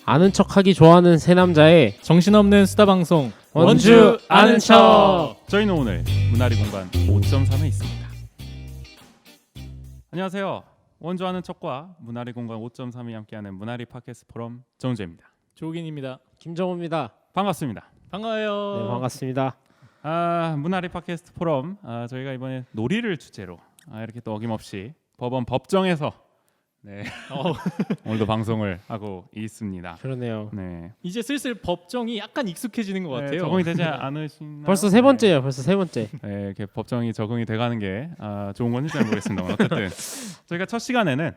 아는 척하기 좋아하는 세 남자의 정신없는 수다 방송 원주 아는 척. 저희는 오늘 문화리 공간 5.3에 있습니다. 안녕하세요. 원주 아는 척과 문화리 공간 5.3이 함께하는 문화리 팟캐스트 포럼 정우재입니다. 조욱인입니다. 김정우입니다. 반갑습니다. 반가워요. 네, 반갑습니다. 문화리 팟캐스트 포럼 저희가 이번에 놀이를 주제로 이렇게 또 어김없이 법정에서 오늘도 방송을 하고 있습니다. 그러네요. 네. 이제 슬슬 법정이 약간 익숙해지는 것 같아요. 적응이 되지 않으시나요? 벌써 세 번째예요. 벌써 세 번째. 네, 이렇게 법정이 적응이 돼가는 게 좋은 건지 잘 모르겠습니다. 어쨌든 저희가 첫 시간에는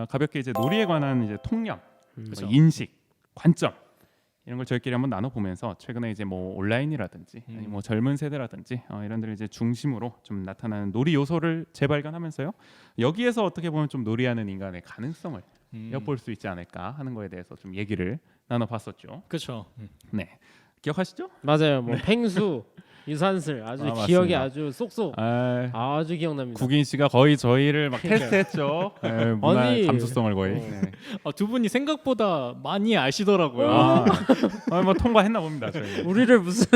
가볍게 이제 놀이에 관한 이제 통념, 그렇죠. 인식, 관점 이런 걸 저희끼리 한번 나눠보면서 최근에 이제 뭐 온라인이라든지 아니 뭐 젊은 세대라든지 이런들을 이제 중심으로 좀 나타나는 놀이 요소를 재발견하면서요. 여기에서 어떻게 보면 좀 놀이하는 인간의 가능성을 엿볼 수 있지 않을까 하는 거에 대해서 좀 얘기를 나눠봤었죠. 그렇죠. 네, 기억하시죠? 맞아요. 뭐 팽수, 유산슬 아주 맞습니다. 기억이 아주 쏙쏙 아주 기억납니다. 국인 씨가 거의 저희를 막 테스트했죠. 문화 아니, 감수성을 거의. 네. 두 분이 생각보다 많이 아시더라고요. 뭐 통과했나 봅니다. 저희. 우리를 무슨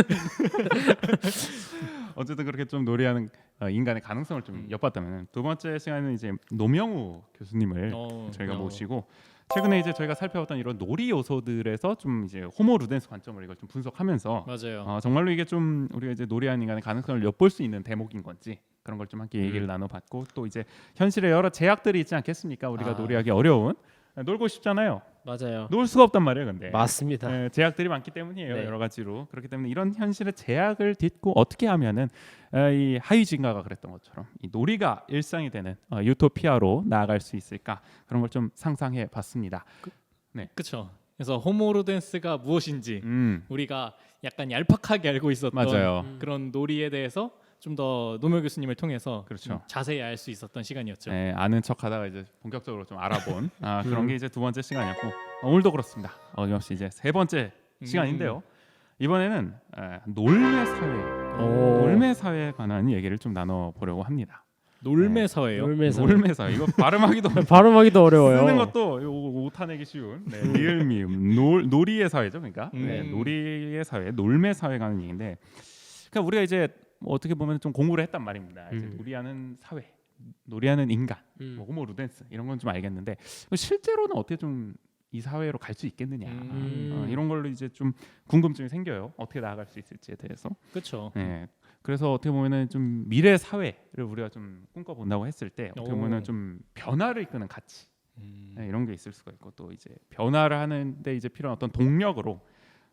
어쨌든 그렇게 좀 놀이하는 인간의 가능성을 좀 엿봤다면 두 번째 시간에는 이제 노명우 교수님을 저희가 모시고 최근에 이제 저희가 살펴봤던 이런 놀이 요소들에서 좀 이제 호모 루덴스 관점을 이걸 좀 분석하면서 맞아요. 정말로 이게 좀 우리가 이제 놀이하는 인간의 가능성을 엿볼 수 있는 대목인 건지 그런 걸 좀 함께 얘기를 나눠봤고 또 이제 현실에 여러 제약들이 있지 않겠습니까? 우리가 놀이하기 어려운 놀고 싶잖아요. 맞아요. 놀 수가 없단 말이에요, 근데. 맞습니다. 제약들이 많기 때문이에요. 네. 여러 가지로. 그렇기 때문에 이런 현실의 제약을 딛고 어떻게 하면은 이 하위진가가 그랬던 것처럼 이 놀이가 일상이 되는 유토피아로 나아갈 수 있을까 그런 걸 좀 상상해 봤습니다. 그렇죠. 그래서 호모로덴스가 무엇인지 우리가 약간 얄팍하게 알고 있었던 맞아요. 그런 놀이에 대해서 좀 더 노명 교수님을 통해서 그렇죠. 좀 자세히 알 수 있었던 시간이었죠. 네, 아는 척하다가 이제 본격적으로 좀 알아본 그런 게 이제 두 번째 시간이었고 오늘도 그렇습니다. 어김없이 이제 세 번째 시간인데요. 이번에는 놀매 사회, 놀매 사회에 관한 얘기를 좀 나눠 보려고 합니다. 놀매사예요. 놀매 사회 이거 발음하기도 발음하기도 어려워요. 쓰는 것도 오타내기 쉬운 리을미음 놀이의 사회죠, 그러니까 놀이의 사회, 놀매 사회가 하는 얘기인데, 그러니까 우리가 이제 뭐 어떻게 보면 좀 공부를 했단 말입니다. 이제 놀이하는 사회, 놀이하는 인간, 뭐 호모 루덴스 이런 건 좀 알겠는데 실제로는 어떻게 좀 이 사회로 갈 수 있겠느냐 이런 걸로 이제 좀 궁금증이 생겨요. 어떻게 나아갈 수 있을지에 대해서. 그렇죠. 네. 그래서 어떻게 보면은 좀 미래 사회를 우리가 좀 꿈꿔본다고 했을 때 어떻게 보면은 좀 변화를 이끄는 가치 이런 게 있을 수가 있고 또 이제 변화를 하는데 이제 필요한 어떤 동력으로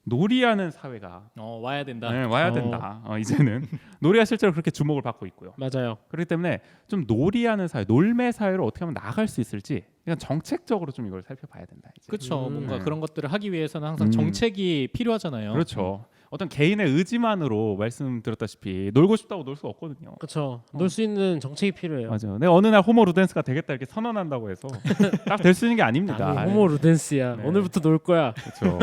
놀이하는 사회가 와야 된다. 와야 된다. 이제는 놀이가 실제로 그렇게 주목을 받고 있고요. 맞아요. 그렇기 때문에 좀 놀이하는 사회, 놀매 사회로 어떻게 하면 나아갈 수 있을지 그냥 정책적으로 좀 이걸 살펴봐야 된다. 이제. 그렇죠. 뭔가 네. 그런 것들을 하기 위해서는 항상 정책이 필요하잖아요. 그렇죠. 어떤 개인의 의지만으로 말씀드렸다시피 놀고 싶다고 놀 수 없거든요. 그렇죠. 놀 수 있는 정책이 필요해요. 맞아요. 내가 어느 날 호모 루덴스가 되겠다 이렇게 선언한다고 해서 딱 될 수 있는 게 아닙니다. 아니, 호모 루덴스야. 네. 오늘부터 놀 거야. 그렇죠.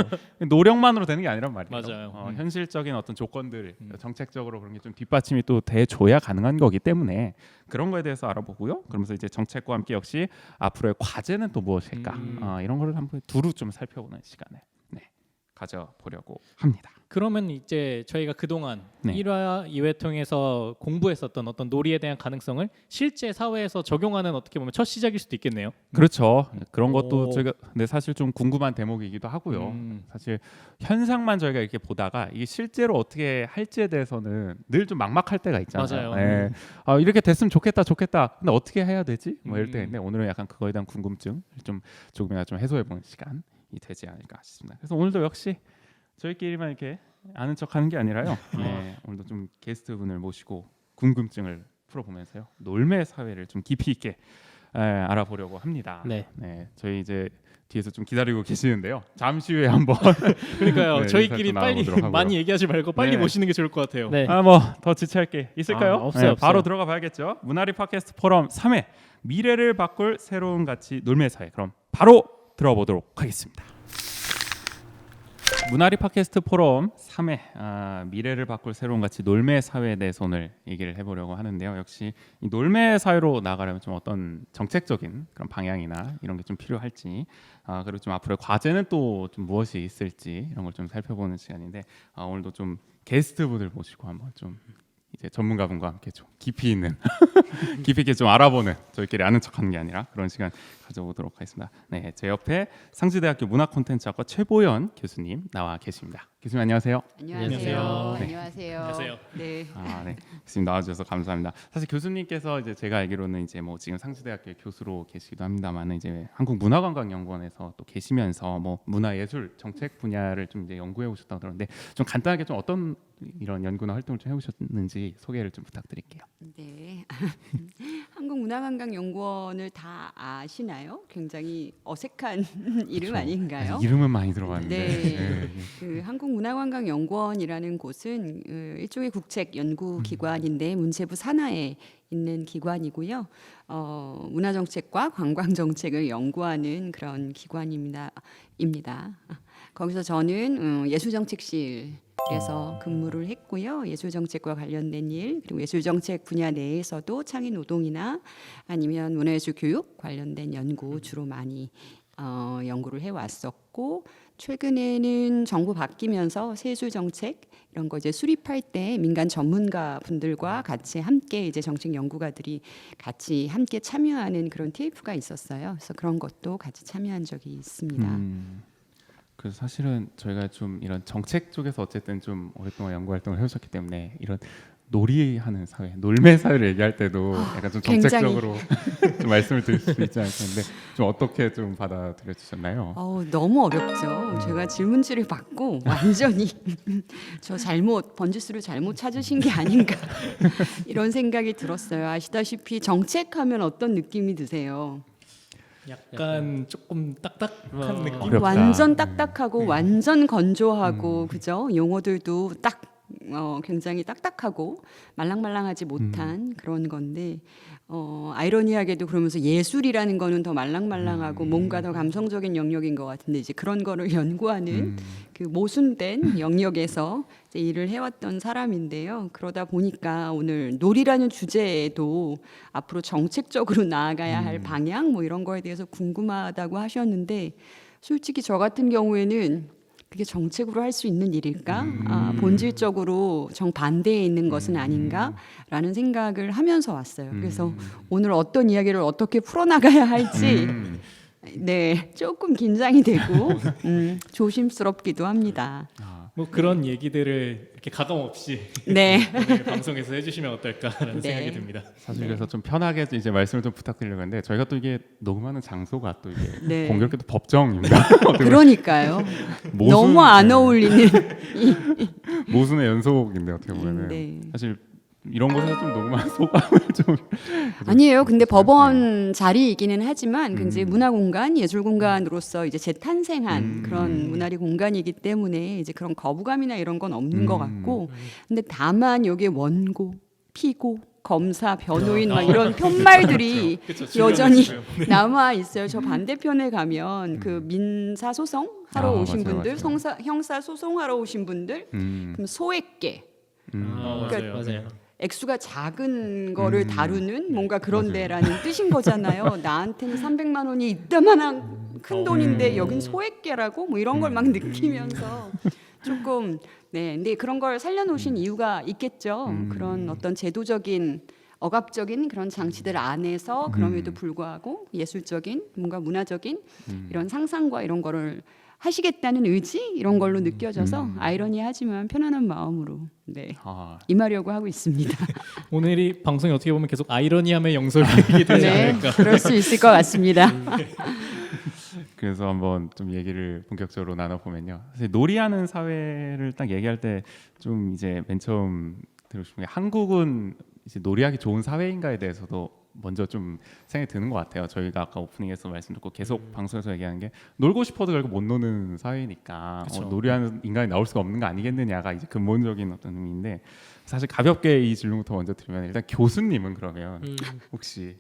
노력만으로 되는 게 아니란 말이에요. 맞아요. 현실적인 어떤 조건들, 정책적으로 그런 게 좀 뒷받침이 또 돼줘야 가능한 거기 때문에 그런 거에 대해서 알아보고요. 그러면서 이제 정책과 함께 역시 앞으로의 과제는 또 무엇일까 이런 거를 한번 두루 좀 살펴보는 시간을 가져보려고 합니다. 그러면 이제 저희가 그동안 1화, 2회 통해서 공부했었던 어떤 놀이에 대한 가능성을 실제 사회에서 적용하는 어떻게 보면 첫 시작일 수도 있겠네요. 그렇죠. 그런 것도 저희가 사실 좀 궁금한 대목이기도 하고요. 사실 현상만 저희가 이렇게 보다가 이게 실제로 어떻게 할지에 대해서는 늘 좀 막막할 때가 있잖아요. 맞아요. 이렇게 됐으면 좋겠다. 근데 어떻게 해야 되지? 뭐 이럴 때인데 오늘은 약간 그거에 대한 궁금증 좀 조금이나 좀 해소해보는 시간이 되지 않을까 싶습니다. 그래서 오늘도 역시 저희끼리만 이렇게 아는 척하는 게 아니라요. 오늘도 좀 게스트분을 모시고 궁금증을 풀어보면서요. 놀매 사회를 좀 깊이 있게 알아보려고 합니다. 네. 저희 이제 뒤에서 좀 기다리고 계시는데요. 잠시 후에 한번 그러니까요. 네, 저희끼리 빨리 나눠보도록 하고요. 많이 얘기하지 말고 빨리 네. 모시는 게 좋을 것 같아요. 네. 뭐 더 지체할 게 있을까요? 없어요. 바로 들어가 봐야겠죠. 문화리 팟캐스트 포럼 3회 미래를 바꿀 새로운 가치 놀매 사회. 그럼 바로 들어보도록 하겠습니다. 문화리 팟캐스트 포럼 3회 미래를 바꿀 새로운 가치 놀매 사회에 대해서 오늘 얘기를 해보려고 하는데요. 역시 이 놀매 사회로 나가려면 좀 어떤 정책적인 그런 방향이나 이런 게 좀 필요할지 그리고 좀 앞으로의 과제는 또 좀 무엇이 있을지 이런 걸 좀 살펴보는 시간인데 오늘도 좀 게스트분들 모시고 한번 좀 이제 전문가분과 함께 좀 깊이 있는 깊이 있게 좀 알아보는 저희끼리 아는 척하는 게 아니라 그런 시간 가져보도록 하겠습니다. 네, 제 옆에 상지대학교 문화콘텐츠학과 최보연 교수님 나와 계십니다. 교수님 안녕하세요. 안녕하세요. 네. 안녕하세요. 네. 네, 교수님 나와주셔서 감사합니다. 사실 교수님께서 이제 제가 알기로는 이제 뭐 지금 상지대학교 교수로 계시기도 합니다만 이제 한국문화관광연구원에서 또 계시면서 뭐 문화예술 정책 분야를 좀 이제 연구해 오셨다고 들었는데 좀 간단하게 좀 어떤 이런 연구나 활동을 좀 해오셨는지 소개를 좀 부탁드릴게요. 네. 한국문화관광연구원을 다 아시나요? 굉장히 어색한 이름 그렇죠. 아닌가요? 이름은 많이 들어봤는데. 네. 그 한국문화관광연구원이라는 곳은 일종의 국책 연구 기관인데 문체부 산하에 있는 기관이고요. 문화정책과 관광정책을 연구하는 그런 기관입니다. 거기서 저는 예술정책실에서 근무를 했고요. 예술정책과 관련된 일 그리고 예술정책 분야 내에서도 창의 노동이나 아니면 문화예술 교육 관련된 연구 주로 많이 연구를 해왔었고 최근에는 정부 바뀌면서 세술 정책 이런 거 이제 수립할 때 민간 전문가 분들과 같이 함께 이제 정책 연구가들이 같이 함께 참여하는 그런 TF가 있었어요. 그래서 그런 것도 같이 참여한 적이 있습니다. 그래서 사실은 저희가 좀 이런 정책 쪽에서 어쨌든 좀 오랫동안 연구 활동을 해오셨기 때문에 이런 놀이하는 사회, 놀매 사회를 얘기할 때도 약간 좀 정책적으로 좀 말씀을 드릴 수 있지 않겠는데 좀 어떻게 좀 받아들여 주셨나요? 너무 어렵죠. 제가 질문지를 받고 완전히 저 번지수를 잘못 찾으신 게 아닌가 이런 생각이 들었어요. 아시다시피 정책하면 어떤 느낌이 드세요? 약간 조금 딱딱한 느낌. 어렵다. 완전 딱딱하고 완전 건조하고 그죠? 용어들도 딱 굉장히 딱딱하고 말랑말랑하지 못한 그런 건데 아이러니하게도 그러면서 예술이라는 거는 더 말랑말랑하고 뭔가 더 감성적인 영역인 것 같은데 이제 그런 거를 연구하는 그 모순된 영역에서 이제 일을 해왔던 사람인데요. 그러다 보니까 오늘 놀이라는 주제에도 앞으로 정책적으로 나아가야 할 방향 뭐 이런 거에 대해서 궁금하다고 하셨는데 솔직히 저 같은 경우에는 그게 정책으로 할 수 있는 일일까? 본질적으로 정반대에 있는 것은 아닌가라는 생각을 하면서 왔어요. 그래서 오늘 어떤 이야기를 어떻게 풀어나가야 할지 네 조금 긴장이 되고 조심스럽기도 합니다. 뭐 그런 얘기들을 이렇게 가감 없이 네. 오늘 방송에서 해주시면 어떨까라는 네. 생각이 듭니다. 사실 그래서 좀 편하게 이제 말씀을 좀 부탁드리려고 했는데 저희가 또 이게 녹음하는 장소가 또 이게 네. 공교롭게도 법정입니다. 그러니까요. 모순, 너무 안 네. 어울리는. 모순의 연속인데 어떻게 보면은 네. 사실 이런 곳에서 좀 녹음한 소감을 좀 아니에요. 근데 네. 법원 자리이기는 하지만 굉장히 문화 공간, 예술 공간으로서 이제 재탄생한 그런 문화리 공간이기 때문에 이제 그런 거부감이나 이런 건 없는 것 같고, 근데 다만 여기에 원고, 피고, 검사, 변호인 막 이런 편말들이 그쵸, 여전히 중요하죠. 남아 있어요. 저 반대편에 가면 그 민사 소송 하러 오신 맞아요, 분들, 맞아요. 형사 소송하러 오신 분들, 그럼 소액계. 맞아요. 액수가 작은 거를 다루는 뭔가 그런 맞아요. 데라는 뜻인 거잖아요. 나한테는 300만 원이 이따만한 큰 돈인데 여긴 소액계라고 뭐 이런 걸 막 느끼면서 조금 네, 근데 그런 걸 살려놓으신 이유가 있겠죠. 그런 어떤 제도적인 억압적인 그런 장치들 안에서 그럼에도 불구하고 예술적인 뭔가 문화적인 이런 상상과 이런 거를 하시겠다는 의지 이런 걸로 느껴져서 아이러니하지만 편안한 마음으로 네 임하려고 하고 있습니다. 오늘 이 방송이 어떻게 보면 계속 아이러니함의 영속이 되지 네, 않을까. 그럴 수 있을 것 같습니다. 그래서 한번 좀 얘기를 본격적으로 나눠보면요. 사실 놀이하는 사회를 딱 얘기할 때 좀 이제 맨 처음 들고 싶은 게 한국은 이제 놀이하기 좋은 사회인가에 대해서도 먼저 좀 생각이 드는 것 같아요. 저희가 아까 오프닝에서 말씀 듣고 계속 방송에서 얘기하는 게 놀고 싶어도 결국 못 노는 사회니까 놀이하는 인간이 나올 수가 없는 거 아니겠느냐가 이제 근본적인 어떤 의미인데 사실 가볍게 이 질문부터 먼저 드리면 일단 교수님은 그러면 혹시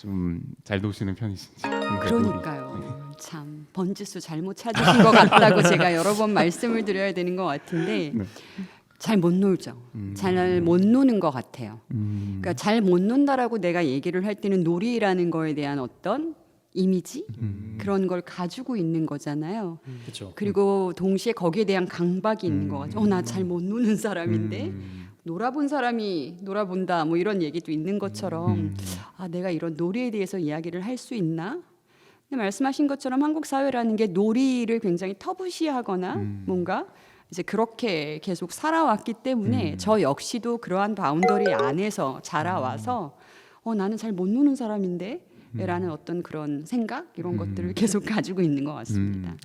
좀 잘 노시는 편이신지. 그러니까요. 참 번지수 잘못 찾으신 것 같다고 제가 여러 번 말씀을 드려야 되는 것 같은데 네. 잘 못 놀죠. 잘 못 노는 것 같아요. 그러니까 잘 못 논다라고 내가 얘기를 할 때는 놀이라는 거에 대한 어떤 이미지 그런 걸 가지고 있는 거잖아요. 그렇죠. 그리고 동시에 거기에 대한 강박이 있는 거 같죠. 나 잘 못 노는 사람인데 놀아본 사람이 놀아본다 뭐 이런 얘기도 있는 것처럼 내가 이런 놀이에 대해서 이야기를 할 수 있나? 근데 말씀하신 것처럼 한국 사회라는 게 놀이를 굉장히 터부시하거나 뭔가 이제 그렇게 계속 살아왔기 때문에 저 역시도 그러한 바운더리 안에서 자라와서 나는 잘 못 노는 사람인데 라는 어떤 그런 생각 이런 것들을 계속 가지고 있는 것 같습니다.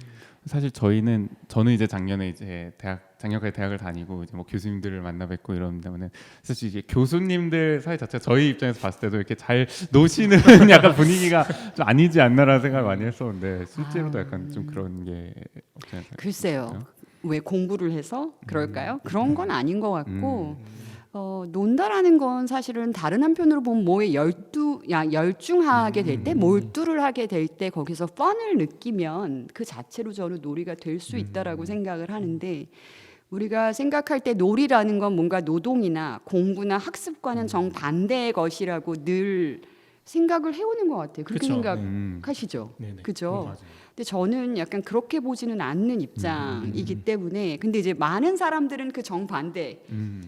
사실 저는 이제 작년에 이제 작년까지 대학을 다니고 이제 뭐 교수님들을 만나 뵙고 이러면은 사실 이게 교수님들 사회 자체 저희 입장에서 봤을 때도 이렇게 잘 노시는 약간 분위기가 좀 아니지 않나라는 생각을 많이 했었는데 실제로도 약간 좀 그런 게 없지 않나요? 글쎄요. 왜 공부를 해서 그럴까요? 그런 건 아닌 것 같고 논다라는 건 사실은 다른 한편으로 보면 뭐에 열중하게 될 때 몰두를 하게 될 때 거기서 펀을 느끼면 그 자체로 저는 놀이가 될 수 있다라고 생각을 하는데 우리가 생각할 때 놀이라는 건 뭔가 노동이나 공부나 학습과는 정반대의 것이라고 늘 생각을 해오는 것 같아요. 그렇게 그쵸. 생각하시죠? 네네. 그죠? 근데 저는 약간 그렇게 보지는 않는 입장이기 때문에 근데 이제 많은 사람들은 그 정반대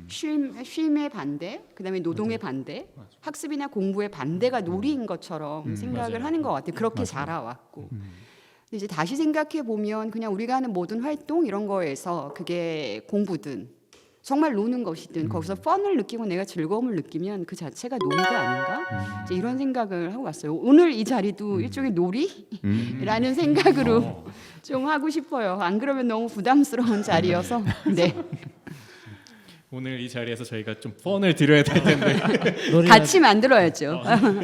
쉼의 반대 그다음에 노동의 반대 학습이나 공부의 반대가 놀이인 것처럼 생각을 맞아요. 하는 것 같아요. 그렇게 자라왔고 근데 이제 다시 생각해 보면 그냥 우리가 하는 모든 활동 이런 거에서 그게 공부든 정말 노는 것이든 거기서 펀을 느끼고 내가 즐거움을 느끼면 그 자체가 놀이가 아닌가 이제 이런 생각을 하고 왔어요. 오늘 이 자리도 일종의 놀이라는 생각으로 좀 하고 싶어요. 안 그러면 너무 부담스러운 자리여서 네. 오늘 이 자리에서 저희가 좀 펀을 드려야 될 텐데. 같이 만들어야죠.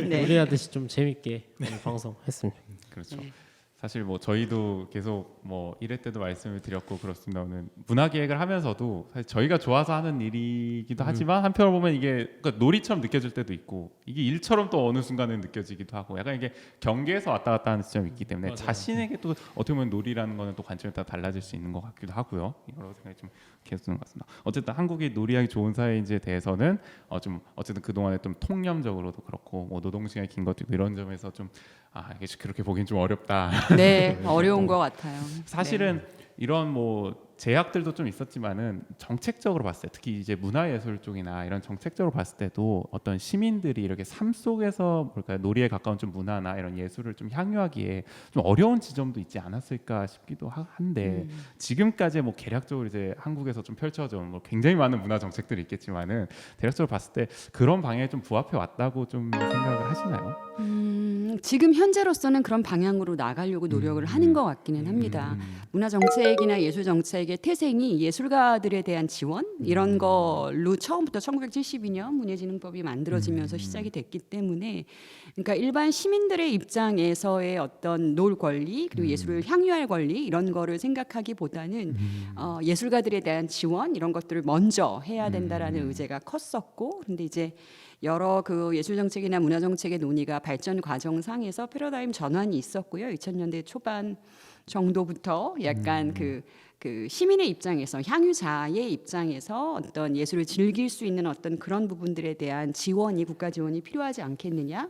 네. 놀이하듯이 좀 재밌게 오늘 방송했습니다. 그렇죠. 네. 사실 뭐 저희도 계속 뭐 1회 때도 말씀을 드렸고 그렇습니다. 오늘 문화기획을 하면서도 사실 저희가 좋아서 하는 일이기도 하지만 한편으로 보면 이게 그러니까 놀이처럼 느껴질 때도 있고 이게 일처럼 또 어느 순간에 느껴지기도 하고 약간 이게 경계에서 왔다 갔다 하는 지점이 있기 때문에 맞아요. 자신에게 또 어떻게 보면 놀이라는 거는 또 관점에 따라 달라질 수 있는 것 같기도 하고요. 이런 생각이 좀 계속 드는 것 같습니다. 어쨌든 한국이 놀이하기 좋은 사회인지에 대해서는 좀 어쨌든 그동안에 좀 통념적으로도 그렇고 뭐 노동시간이 긴 것도 있고 이런 점에서 좀 이게 그렇게 보기엔 좀 어렵다. 네, 어려운 것 같아요. 사실은 이런 뭐 제약들도 좀 있었지만은 정책적으로 봤을 때 특히 이제 문화예술 쪽이나 이런 정책적으로 봤을 때도 어떤 시민들이 이렇게 삶 속에서 뭘까요 놀이에 가까운 좀 문화나 이런 예술을 좀 향유하기에 좀 어려운 지점도 있지 않았을까 싶기도 한데 지금까지 뭐 개략적으로 이제 한국에서 좀 펼쳐져 온 뭐 굉장히 많은 문화 정책들이 있겠지만은 대략적으로 봤을 때 그런 방향에 좀 부합해 왔다고 좀 생각을 하시나요? 지금 현재로서는 그런 방향으로 나가려고 노력을 하는 것 같기는 합니다. 문화 정책이나 예술 정책의 태생이 예술가들에 대한 지원 이런 걸로 처음부터 1972년 문예진흥법이 만들어지면서 시작이 됐기 때문에 그러니까 일반 시민들의 입장에서의 어떤 놀 권리 그리고 예술을 향유할 권리 이런 거를 생각하기보다는 예술가들에 대한 지원 이런 것들을 먼저 해야 된다라는 의제가 컸었고 근데 이제 여러 그 예술 정책이나 문화 정책의 논의가 발전 과정상에서 패러다임 전환이 있었고요. 2000년대 초반 정도부터 약간 그 시민의 입장에서 향유자의 입장에서 어떤 예술을 즐길 수 있는 어떤 그런 부분들에 대한 지원이 국가 지원이 필요하지 않겠느냐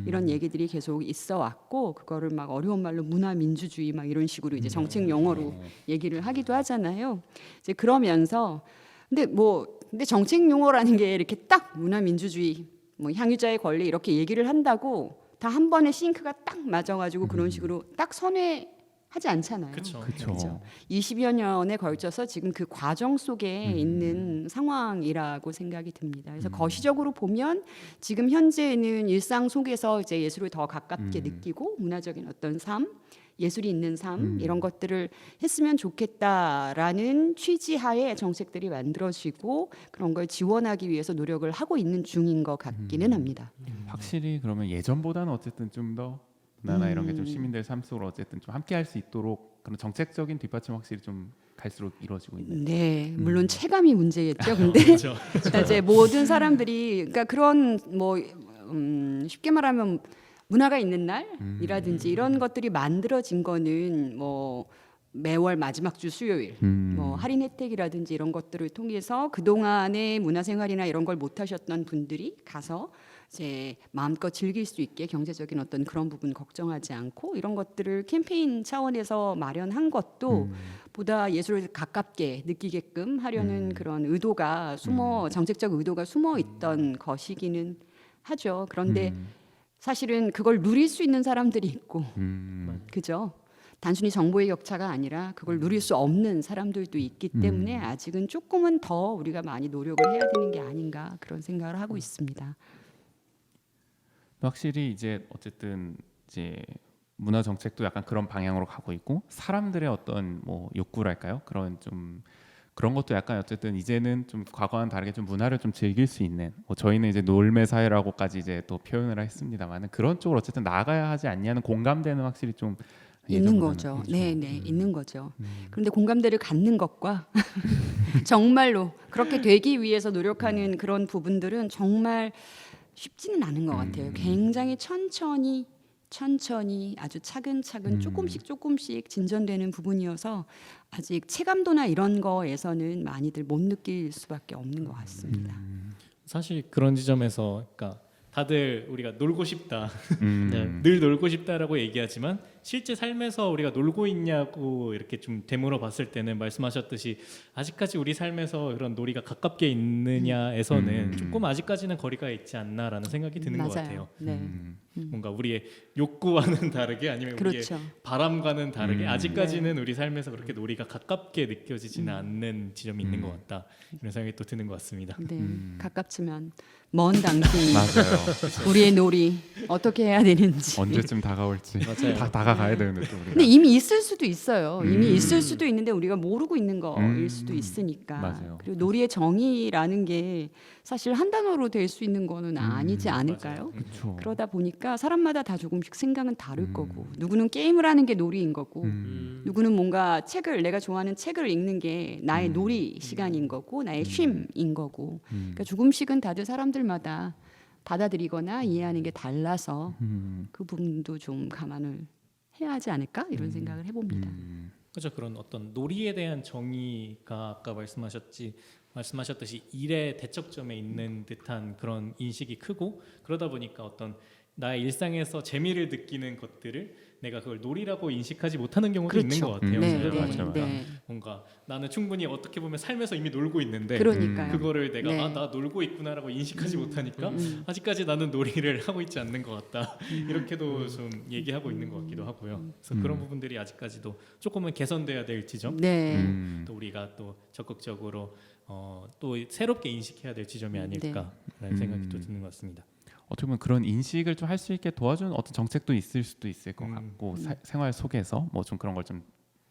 이런 얘기들이 계속 있어 왔고 그거를 막 어려운 말로 문화 민주주의 막 이런 식으로 이제 정책 용어로 얘기를 하기도 하잖아요. 이제 그러면서 근데 정책 용어라는 게 이렇게 딱 문화 민주주의 뭐 향유자의 권리 이렇게 얘기를 한다고 다 한 번에 싱크가 딱 맞아가지고 그런 식으로 딱 선회하지 않잖아요. 그렇죠. 20여 년에 걸쳐서 지금 그 과정 속에 있는 상황이라고 생각이 듭니다. 그래서 거시적으로 보면 지금 현재는 일상 속에서 이제 예술을 더 가깝게 느끼고 문화적인 어떤 삶, 예술이 있는 삶 이런 것들을 했으면 좋겠다라는 취지하에 정책들이 만들어지고 그런 걸 지원하기 위해서 노력을 하고 있는 중인 것 같기는 합니다. 확실히 그러면 예전보다는 어쨌든 좀 더 문화나 이런 게 좀 시민들 삶 속으로 어쨌든 좀 함께할 수 있도록 그런 정책적인 뒷받침 확실히 좀 갈수록 이루어지고 있는. 네, 물론 체감이 문제겠죠. 근데 그렇죠. 이제 모든 사람들이 그러니까 그런 뭐 쉽게 말하면 문화가 있는 날이라든지 이런 것들이 만들어진 거는 뭐 매월 마지막 주 수요일 뭐 할인 혜택이라든지 이런 것들을 통해서 그동안의 문화생활이나 이런 걸 못 하셨던 분들이 가서 이제 마음껏 즐길 수 있게 경제적인 어떤 그런 부분 걱정하지 않고 이런 것들을 캠페인 차원에서 마련한 것도 보다 예술을 가깝게 느끼게끔 하려는 그런 의도가 정책적 의도가 숨어 있던 것이기는 하죠. 그런데 사실은 그걸 누릴 수 있는 사람들이 있고 그죠? 단순히 정보의 격차가 아니라 그걸 누릴 수 없는 사람들도 있기 때문에 아직은 조금은 더 우리가 많이 노력을 해야 되는 게 아닌가 그런 생각을 하고 있습니다. 확실히 이제 어쨌든 이제 문화 정책도 약간 그런 방향으로 가고 있고 사람들의 어떤 뭐 욕구랄까요? 그런 좀 그런 것도 약간 어쨌든 이제는 좀 과거와는 다르게 좀 문화를 좀 즐길 수 있는 뭐 저희는 이제 놀매 사회라고까지 이제 또 표현을 했습니다만은 그런 쪽으로 어쨌든 나가야 하지 않냐는 공감대는 확실히 좀 있는 거죠. 네, 네, 있는 거죠. 그런데 공감대를 갖는 것과 정말로 그렇게 되기 위해서 노력하는 그런 부분들은 정말 쉽지는 않은 것 같아요. 굉장히 천천히 아주 차근차근 조금씩 진전되는 부분이어서 아직 체감도나 이런 거에서는 많이들 못 느낄 수밖에 없는 것 같습니다. 사실 그런 지점에서 그러니까 다들 우리가 놀고 싶다, 네. 늘 놀고 싶다라고 얘기하지만 실제 삶에서 우리가 놀고 있냐고 이렇게 좀 되물어 봤을 때는 말씀하셨듯이 아직까지 우리 삶에서 그런 놀이가 가깝게 있느냐에서는 조금 아직까지는 거리가 있지 않나라는 생각이 드는 것 같아요. 네. 뭔가 우리의 욕구와는 다르게 아니면 그렇죠. 우리의 바람과는 다르게 아직까지는 우리 삶에서 그렇게 놀이가 가깝게 느껴지지는 않는 지점이 있는 것 같다 이런 생각이 또 드는 것 같습니다. 네, 가깝지만 먼 당신이 맞아요. 우리의 놀이 어떻게 해야 되는지. 언제쯤 다가올지 맞아요. 다 다가가야 되는데 또 우리가. 근데 이미 있을 수도 있어요. 이미 있을 수도 있는데 우리가 모르고 있는 거일 수도 있으니까. 맞아요. 그리고 놀이의 정의라는 게 사실 한 단어로 될 수 있는 거는 아니지 않을까요? 그렇죠. 그러다 보니까 사람마다 다 조금씩 생각은 다를 거고 누구는 게임을 하는 게 놀이인 거고 누구는 뭔가 내가 좋아하는 책을 읽는 게 나의 놀이 시간인 거고 나의 쉼인 거고 그러니까 조금씩은 다들 사람들마다 받아들이거나 이해하는 게 달라서 그 부분도 좀 감안을 해야 하지 않을까 이런 생각을 해봅니다. 그렇죠. 그런 어떤 놀이에 대한 정의가 아까 말씀하셨듯이 일의 대척점에 있는 듯한 그런 인식이 크고 그러다 보니까 어떤 나의 일상에서 재미를 느끼는 것들을 내가 그걸 놀이라고 인식하지 못하는 경우도 있는 것 같아요. 네, 사실. 맞아요. 네. 뭔가 나는 충분히 어떻게 보면 삶에서 이미 놀고 있는데 그러니까요. 그거를 내가 네. 나 놀고 있구나라고 인식하지 못하니까 아직까지 나는 놀이를 하고 있지 않는 것 같다 이렇게도 좀 얘기하고 있는 것 같기도 하고요. 그래서 그런 부분들이 아직까지도 조금은 개선돼야 될 지점 네. 또 우리가 또 적극적으로 또 새롭게 인식해야 될 지점이 아닐까라는 생각이 또 드는 것 같습니다. 어떻게 보면 그런 인식을 좀 할 수 있게 도와주는 어떤 정책도 있을 수도 있을 것 같고 생활 속에서 뭐 좀 그런 걸 좀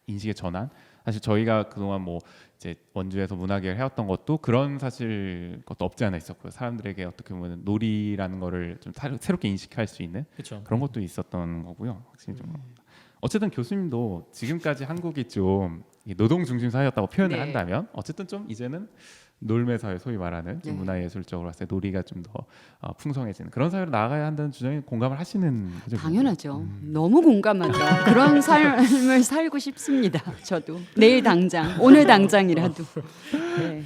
인식의 전환. 사실 저희가 그동안 뭐 이제 원주에서 문화계를 해왔던 것도 그런 사실 것도 없지 않아 있었고요. 사람들에게 어떻게 보면 놀이라는 거를 좀 새롭게 인식할 수 있는 그렇죠. 그런 것도 있었던 거고요. 확실히 좀 어쨌든 교수님도 지금까지 한국이 좀 노동 중심 사회였다고 표현을 네. 한다면 어쨌든 좀 이제는 놀매 사회 소위 말하는 좀 네. 문화예술적으로 봤을 때 놀이가 좀 더 풍성해지는 그런 사회로 나아가야 한다는 주장에 공감을 하시는 거죠? 당연하죠. 너무 공감하죠. 그런 삶을 살고 싶습니다. 저도 내일 당장, 오늘 당장이라도. 네.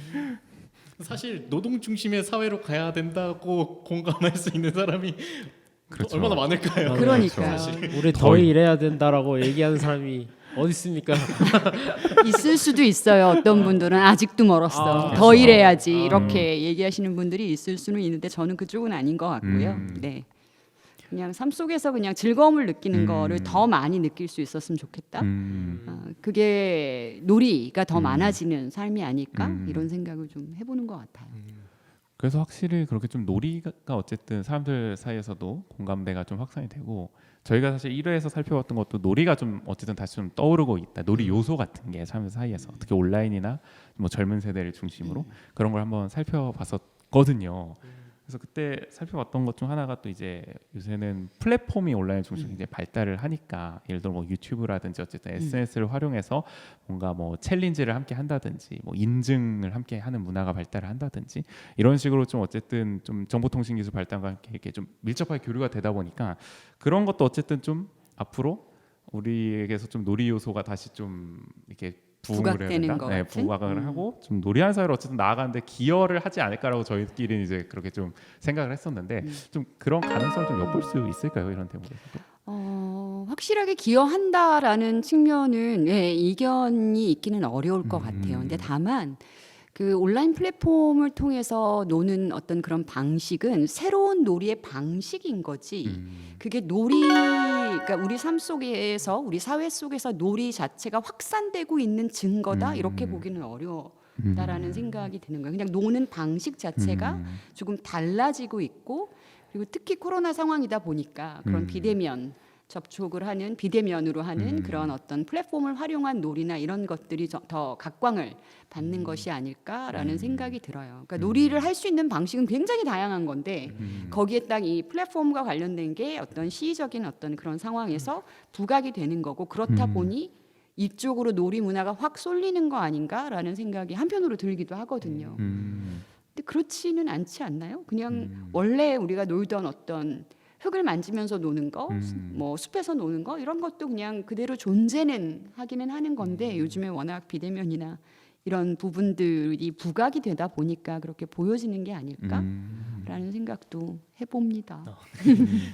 사실 노동 중심의 사회로 가야 된다고 공감할 수 있는 사람이 그렇죠. 얼마나 많을까요? 그러니까요. 우리 더 일해야 된다라고 얘기하는 사람이 어디 있습니까? 있을 수도 있어요. 어떤 분들은 아직도 멀었어. 아, 더 그렇죠. 일해야지. 이렇게 얘기하시는 분들이 있을 수는 있는데 저는 그쪽은 아닌 것 같고요. 네. 그냥 삶 속에서 그냥 즐거움을 느끼는 거를 더 많이 느낄 수 있었으면 좋겠다. 그게 놀이가 더 많아지는 삶이 아닐까 이런 생각을 좀 해보는 것 같아요. 그래서 확실히 그렇게 좀 놀이가 어쨌든 사람들 사이에서도 공감대가 좀 확산이 되고 저희가 사실 1회에서 살펴봤던 것도 놀이가 좀 어쨌든 다시 좀 떠오르고 있다. 놀이 요소 같은 게 사람들 사이에서 특히 온라인이나 뭐 젊은 세대를 중심으로 그런 걸 한번 살펴봤었거든요. 그래서 그때 살펴봤던 것 중 하나가 또 이제 요새는 플랫폼이 온라인 중심으로 이제 발달을 하니까 예를 들어 뭐 유튜브라든지 어쨌든 SNS를 활용해서 뭔가 뭐 챌린지를 함께 한다든지 뭐 인증을 함께 하는 문화가 발달을 한다든지 이런 식으로 좀 어쨌든 좀 정보통신기술 발달과 함께 이렇게 좀 밀접하게 교류가 되다 보니까 그런 것도 어쨌든 좀 앞으로 우리에게서 좀 놀이 요소가 다시 좀 이렇게 부흥을 해야 부각되는 된다. 것 네, 같은? 부각을 하고 좀 놀이하는 사회로 어쨌든 나아가는데 기여를 하지 않을까라고 저희끼리는 이제 그렇게 좀 생각을 했었는데 좀 그런 가능성을 좀 엿볼 수 있을까요? 이런 대목에서도. 확실하게 기여한다라는 측면은 예, 이견이 있기는 어려울 것 같아요. 근데 다만 그 온라인 플랫폼을 통해서 노는 어떤 그런 방식은 새로운 놀이의 방식인 거지. 그게 놀이, 그러니까 우리 삶 속에서 우리 사회 속에서 놀이 자체가 확산되고 있는 증거다 이렇게 보기는 어려다라는 생각이 드는 거예요. 그냥 노는 방식 자체가 조금 달라지고 있고 그리고 특히 코로나 상황이다 보니까 그런 비대면 접촉을 하는 비대면으로 하는 그런 어떤 플랫폼을 활용한 놀이나 이런 것들이 더 각광을 받는 것이 아닐까라는 생각이 들어요. 그러니까 놀이를 할 수 있는 방식은 굉장히 다양한 건데 거기에 딱 이 플랫폼과 관련된 게 어떤 시의적인 어떤 그런 상황에서 부각이 되는 거고 그렇다 보니 이쪽으로 놀이 문화가 확 쏠리는 거 아닌가라는 생각이 한편으로 들기도 하거든요. 근데 그렇지는 않지 않나요? 그냥 원래 우리가 놀던 어떤 흙을 만지면서 노는 거, 뭐 숲에서 노는 거 이런 것도 그냥 그대로 존재는 하기는 하는 건데 요즘에 워낙 비대면이나 이런 부분들이 부각이 되다 보니까 그렇게 보여지는 게 아닐까라는 생각도 해봅니다.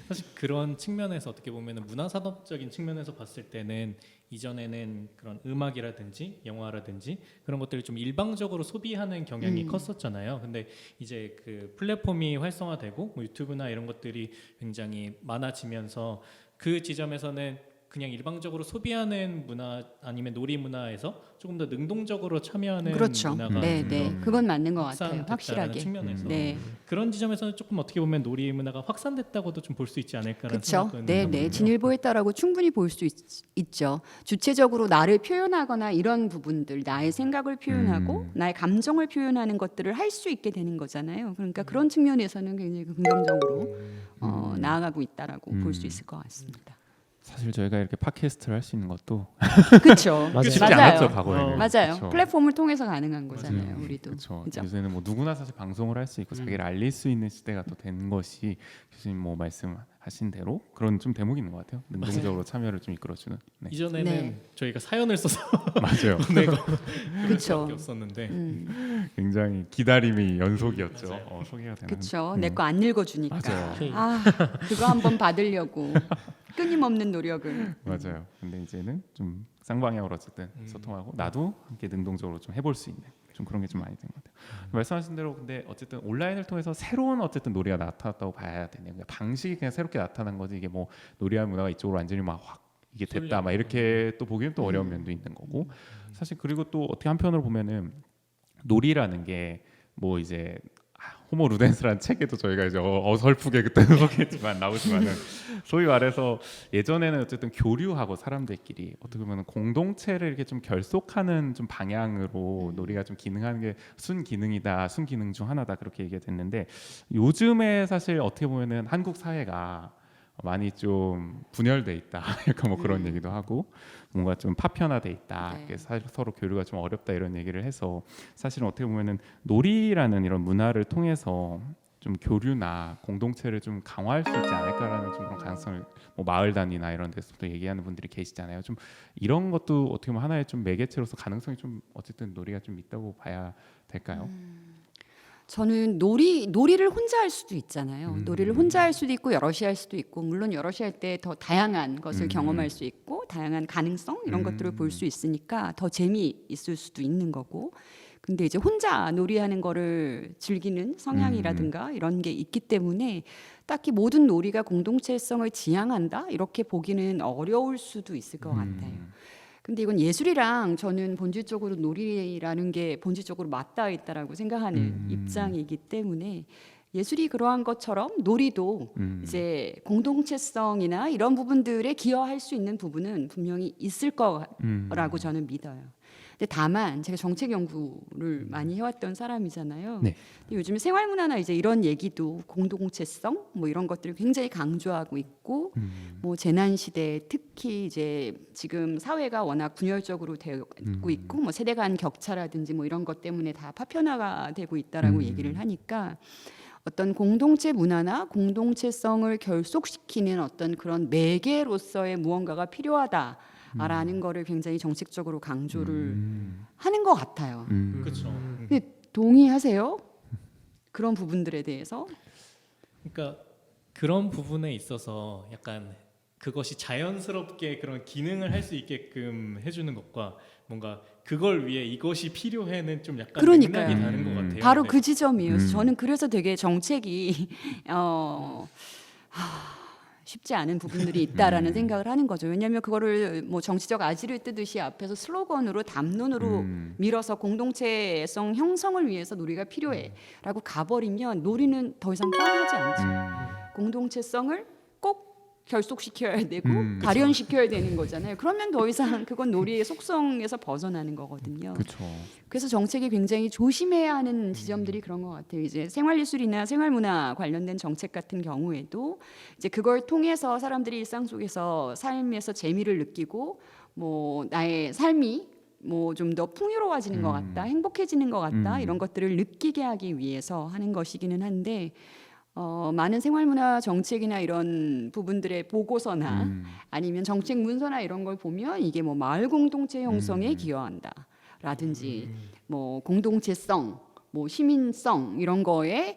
사실 그런 측면에서 어떻게 보면 문화산업적인 측면에서 봤을 때는 이전에는 그런 음악이라든지 영화라든지 그런 것들을 좀 일방적으로 소비하는 경향이 컸었잖아요. 근데 이제 그 플랫폼이 활성화되고 뭐 유튜브나 이런 것들이 굉장히 많아지면서 그 지점에서는 그냥 일방적으로 소비하는 문화 아니면 놀이 문화에서 조금 더 능동적으로 참여하는 그렇죠. 문화가 네, 좀 네, 더 그건 맞는 것 같아요. 확산됐다는 확실하게. 측면에서 네, 그런 지점에서는 조금 어떻게 보면 놀이 문화가 확산됐다고도 좀 볼 수 있지 않을까라는 그렇죠. 생각은 네, 네, 진일보했다라고 충분히 볼 수 있죠. 주체적으로 나를 표현하거나 이런 부분들, 나의 생각을 표현하고 나의 감정을 표현하는 것들을 할 수 있게 되는 거잖아요. 그러니까 그런 측면에서는 굉장히 긍정적으로 나아가고 있다라고 볼 수 있을 것 같습니다. 사실 저희가 이렇게 팟캐스트를 할 수 있는 것도 그렇죠. 맞아요. 쉽지 맞아요. 않았죠 과거에는. 맞아요. 그쵸. 플랫폼을 통해서 가능한 거잖아요. 우리도. 그렇죠. 그죠? 요새는 뭐 누구나 사실 방송을 할 수 있고 자기를 알릴 수 있는 시대가 또 된 것이 교수님 뭐 말씀하신 대로 그런 좀 대목이 있는 것 같아요. 능동적으로 참여를 좀 이끌어주는. 네. 이전에는 네. 저희가 사연을 써서 맞아요. 보내고 그렇죠. 밖에 없었는데 굉장히 기다림이 연속이었죠. 소개가 되는. 그렇죠. 내 거 안 읽어주니까. 맞아요. 아, 그거 한번 받으려고 끊임없는 노력을. 맞아요. 근데 이제는 좀 쌍방향으로 어쨌든 소통하고 나도 함께 능동적으로 좀 해볼 수 있는 좀 그런 게 좀 많이 된 것 같아요. 말씀하신 대로 근데 어쨌든 온라인을 통해서 새로운 어쨌든 놀이가 나타났다고 봐야 되네요. 그러니까 방식이 그냥 새롭게 나타난 거지 이게 뭐 놀이하는 문화가 이쪽으로 완전히 막 확 이게 됐다 막 이렇게 또 보기는 또 어려운 면도 있는 거고 사실 그리고 또 어떻게 한편으로 보면은 놀이라는 게 뭐 이제 호모 루덴스라는 책에도 저희가 이제 어설프게 그때는 소개했지만 나오지만은 소위 말해서 예전에는 어쨌든 교류하고 사람들끼리 어떻게 보면 공동체를 이렇게 좀 결속하는 좀 방향으로 놀이가 좀 기능하는 게 순기능이다, 순기능 중 하나다 그렇게 얘기가 됐는데 요즘에 사실 어떻게 보면은 한국 사회가 많이 좀 분열돼 있다. 약간 뭐 그런 얘기도 하고 뭔가 좀 파편화돼 있다. 네. 서로 교류가 좀 어렵다 이런 얘기를 해서 사실은 어떻게 보면은 놀이라는 이런 문화를 통해서 좀 교류나 공동체를 좀 강화할 수 있지 않을까라는 좀 그런 가능성을 뭐 마을 단위나 이런 데서도 얘기하는 분들이 계시잖아요. 좀 이런 것도 어떻게 보면 하나의 좀 매개체로서 가능성이 좀 어쨌든 놀이가 좀 있다고 봐야 될까요? 저는 놀이를 혼자 할 수도 있잖아요. 놀이를 혼자 할 수도 있고 여럿이 할 수도 있고 물론 여럿이 할 때 더 다양한 것을 경험할 수 있고 다양한 가능성 이런 것들을 볼 수 있으니까 더 재미있을 수도 있는 거고. 근데 이제 혼자 놀이하는 거를 즐기는 성향이라든가 이런 게 있기 때문에 딱히 모든 놀이가 공동체성을 지향한다 이렇게 보기는 어려울 수도 있을 것 같아요. 근데 이건 예술이랑 저는 본질적으로 놀이라는 게 본질적으로 맞닿아 있다라고 생각하는 입장이기 때문에 예술이 그러한 것처럼 놀이도 이제 공동체성이나 이런 부분들에 기여할 수 있는 부분은 분명히 있을 거라고 저는 믿어요. 근데 다만 제가 정책 연구를 많이 해왔던 사람이잖아요. 네. 근데 요즘 생활문화나 이제 이런 얘기도 공동체성 뭐 이런 것들을 굉장히 강조하고 있고 뭐 재난 시대 특히 이제 지금 사회가 워낙 분열적으로 되고 있고 뭐 세대 간 격차라든지 뭐 이런 것 때문에 다 파편화가 되고 있다라고 얘기를 하니까 어떤 공동체 문화나 공동체성을 결속시키는 어떤 그런 매개로서의 무언가가 필요하다라는 거를 굉장히 정책적으로 강조를 하는 것 같아요. 그렇죠. 근데 동의하세요? 그런 부분들에 대해서? 그러니까 그런 부분에 있어서 약간 그것이 자연스럽게 그런 기능을 할 수 있게끔 해주는 것과 뭔가 그걸 위해 이것이 필요해는 좀 약간 그러니까요. 맥락이 다른 것 같아요. 바로 네. 그 지점이에요. 그래서 저는 그래서 되게 정책이 쉽지 않은 부분들이 있다라는 생각을 하는 거죠. 왜냐하면 그거를 뭐 정치적 아지를 뜨듯이 앞에서 슬로건으로 담론으로 밀어서 공동체성 형성을 위해서 놀이가 필요해라고 가버리면 놀이는 더 이상 뻔하지 않죠. 공동체성을 꼭 결속시켜야 되고 발현시켜야 되는 거잖아요. 그러면 더 이상 그건 놀이의 속성에서 벗어나는 거거든요. 그렇죠. 그래서 정책이 굉장히 조심해야 하는 지점들이 그런 것 같아요. 이제 생활예술이나 생활문화 관련된 정책 같은 경우에도 이제 그걸 통해서 사람들이 일상 속에서 삶에서 재미를 느끼고 뭐 나의 삶이 뭐 좀 더 풍요로워지는 것 같다, 행복해지는 것 같다 이런 것들을 느끼게 하기 위해서 하는 것이기는 한데 많은 생활문화 정책이나 이런 부분들의 보고서나 아니면 정책 문서나 이런 걸 보면 이게 뭐 마을 공동체 형성에 기여한다라든지 뭐 공동체성, 뭐 시민성 이런 거에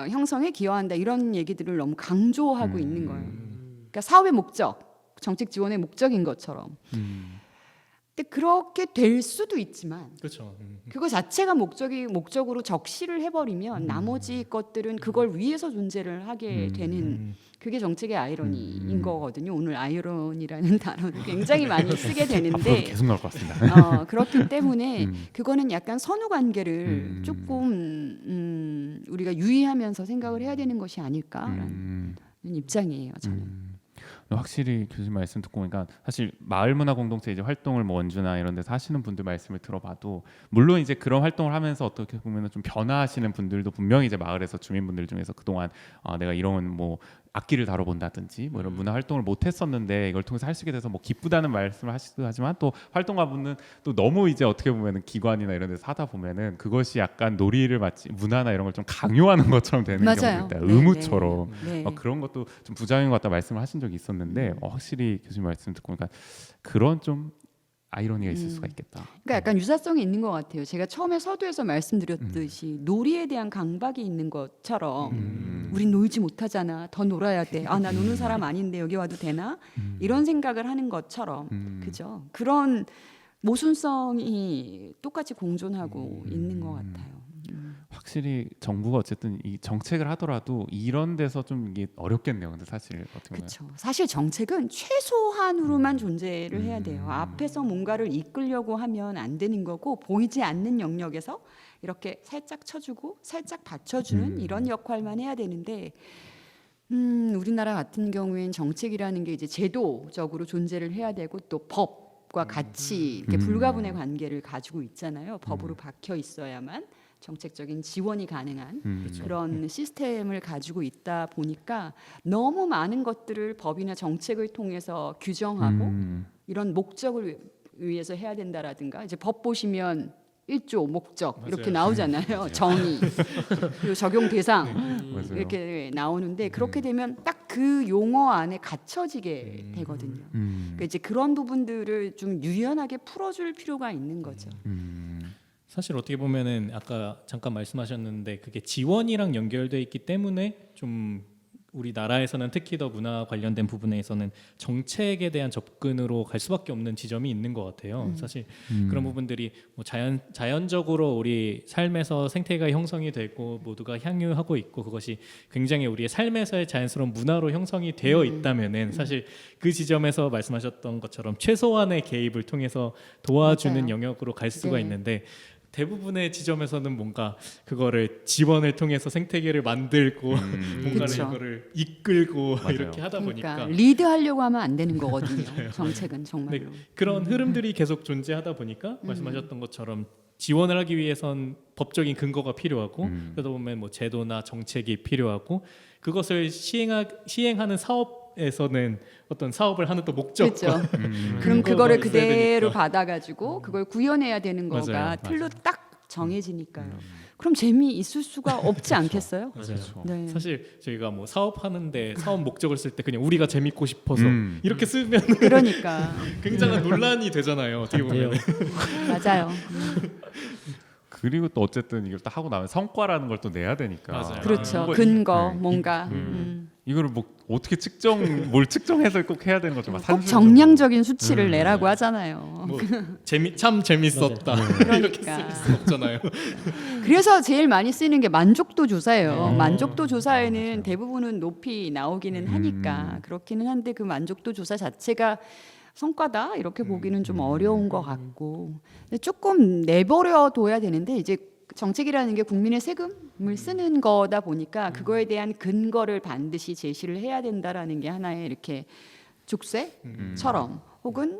형성에 기여한다 이런 얘기들을 너무 강조하고 있는 거예요. 그러니까 사회 목적, 정책 지원의 목적인 것처럼. 근데 그렇게 될 수도 있지만 그렇죠. 그거 자체가 목적으로 적시를 해버리면 나머지 것들은 그걸 위해서 존재를 하게 되는 그게 정책의 아이러니인 거거든요. 오늘 아이러니라는 단어를 굉장히 많이 쓰게 앞으로 되는데 계속 나올 것 같습니다. 그렇기 때문에 그거는 약간 선후 관계를 조금 우리가 유의하면서 생각을 해야 되는 것이 아닐까라는 입장이에요. 저는. 확실히 교수님 말씀 듣고 보니까 사실 마을 문화 공동체 이제 활동을 뭐 원주나 이런 데서 하시는 분들 말씀을 들어봐도 물론 이제 그런 활동을 하면서 어떻게 보면은 좀 변화하시는 분들도 분명히 이제 마을에서 주민분들 중에서 그동안 내가 이런 뭐 악기를 다뤄본다든지 뭐 이런 문화 활동을 못 했었는데 이걸 통해서 할 수 있게 돼서 뭐 기쁘다는 말씀을 하시기도 하지만 또 활동가분은 또 너무 이제 어떻게 보면은 기관이나 이런 데서 하다 보면은 그것이 약간 놀이를 마치 문화나 이런 걸 좀 강요하는 것처럼 되는 맞아요. 경우도 있다. 네, 의무처럼 네. 그런 것도 좀 부작용인 것 같다 말씀을 하신 적이 있었는데 확실히 교수님 말씀 듣고 보니까 그런 좀 아이러니가 있을 수가 있겠다. 그러니까 약간 유사성이 있는 것 같아요. 제가 처음에 서두에서 말씀드렸듯이 놀이에 대한 강박이 있는 것처럼 우린 놀지 못하잖아. 더 놀아야 돼. 나 노는 사람 아닌데 여기 와도 되나? 이런 생각을 하는 것처럼 그죠? 그런 모순성이 똑같이 공존하고 있는 것 같아요. 확실히 정부가 어쨌든 이 정책을 하더라도 이런 데서 좀 이게 어렵겠네요. 근데 사실 어떻게 보면 그렇죠. 사실 정책은 최소한으로만 존재를 해야 돼요. 앞에서 뭔가를 이끌려고 하면 안 되는 거고 보이지 않는 영역에서 이렇게 살짝 쳐주고 살짝 받쳐주는 이런 역할만 해야 되는데 우리나라 같은 경우엔 정책이라는 게 이제 제도적으로 존재를 해야 되고 또 법과 같이 이렇게 불가분의 관계를 가지고 있잖아요. 법으로 박혀 있어야만 정책적인 지원이 가능한 그런 시스템을 가지고 있다 보니까 너무 많은 것들을 법이나 정책을 통해서 규정하고 이런 목적을 위해서 해야 된다라든가 이제 법 보시면 1조 목적 이렇게 나오잖아요. 정의 그리고 적용 대상 맞아요. 이렇게 나오는데 그렇게 되면 딱 그 용어 안에 갇혀지게 되거든요. 그러니까 이제 그런 부분들을 좀 유연하게 풀어줄 필요가 있는 거죠. 사실 어떻게 보면은 아까 잠깐 말씀하셨는데 그게 지원이랑 연결돼 있기 때문에 좀 우리나라에서는 특히 더 문화 관련된 부분에서는 정책에 대한 접근으로 갈 수밖에 없는 지점이 있는 것 같아요. 사실 그런 부분들이 뭐 자연적으로 우리 삶에서 생태가 형성이 되고 모두가 향유하고 있고 그것이 굉장히 우리의 삶에서의 자연스러운 문화로 형성이 되어 있다면은 사실 그 지점에서 말씀하셨던 것처럼 최소한의 개입을 통해서 도와주는 맞아요. 영역으로 갈 수가 네. 있는데 대부분의 지점에서는 뭔가 그거를 지원을 통해서 생태계를 만들고 뭔가를 그쵸. 이거를 이끌고 맞아요. 이렇게 하다 그러니까 보니까 리드하려고 하면 안 되는 거거든요. 정책은 정말로. 네, 그런 흐름들이 계속 존재하다 보니까 말씀하셨던 것처럼 지원을 하기 위해선 법적인 근거가 필요하고 그러다 보면 뭐 제도나 정책이 필요하고 그것을 시행하는 사업에서는 어떤 사업을 하는 또 목적 그렇죠. 그럼 근거가 그거를 있어야 그대로 되니까. 받아가지고 그걸 구현해야 되는 거가 맞아요. 틀로 딱 정해지니까요. 그럼 재미 있을 수가 없지 않겠어요? 맞아요. 그렇죠. 네. 사실 저희가 뭐 사업하는데 사업 목적을 쓸 때 그냥 우리가 재밌고 싶어서 이렇게 쓰면 그러니까 굉장한 논란이 되잖아요. 어떻게 보면. 맞아요. 그리고 또 어쨌든 이걸 또 하고 나면 성과라는 걸 또 내야 되니까. 맞아요. 그렇죠. 이거- 근거 네. 뭔가 이거를 뭐 어떻게 뭘 측정해서 꼭 해야 되는 거죠. 막 꼭 산술적으로. 정량적인 수치를 내라고 하잖아요. 뭐 참 재밌었다 이렇게 그러니까. 쓸 수 없잖아요. 그래서 제일 많이 쓰는 게 만족도 조사예요. 네. 만족도 조사에는 대부분은 높이 나오기는 하니까 그렇기는 한데 그 만족도 조사 자체가 성과다 이렇게 보기는 좀 어려운 것 같고 근데 조금 내버려 둬야 되는데 이제 정책이라는 게 국민의 세금을 쓰는 거다 보니까 그거에 대한 근거를 반드시 제시를 해야 된다라는 게 하나의 이렇게 족쇄처럼 혹은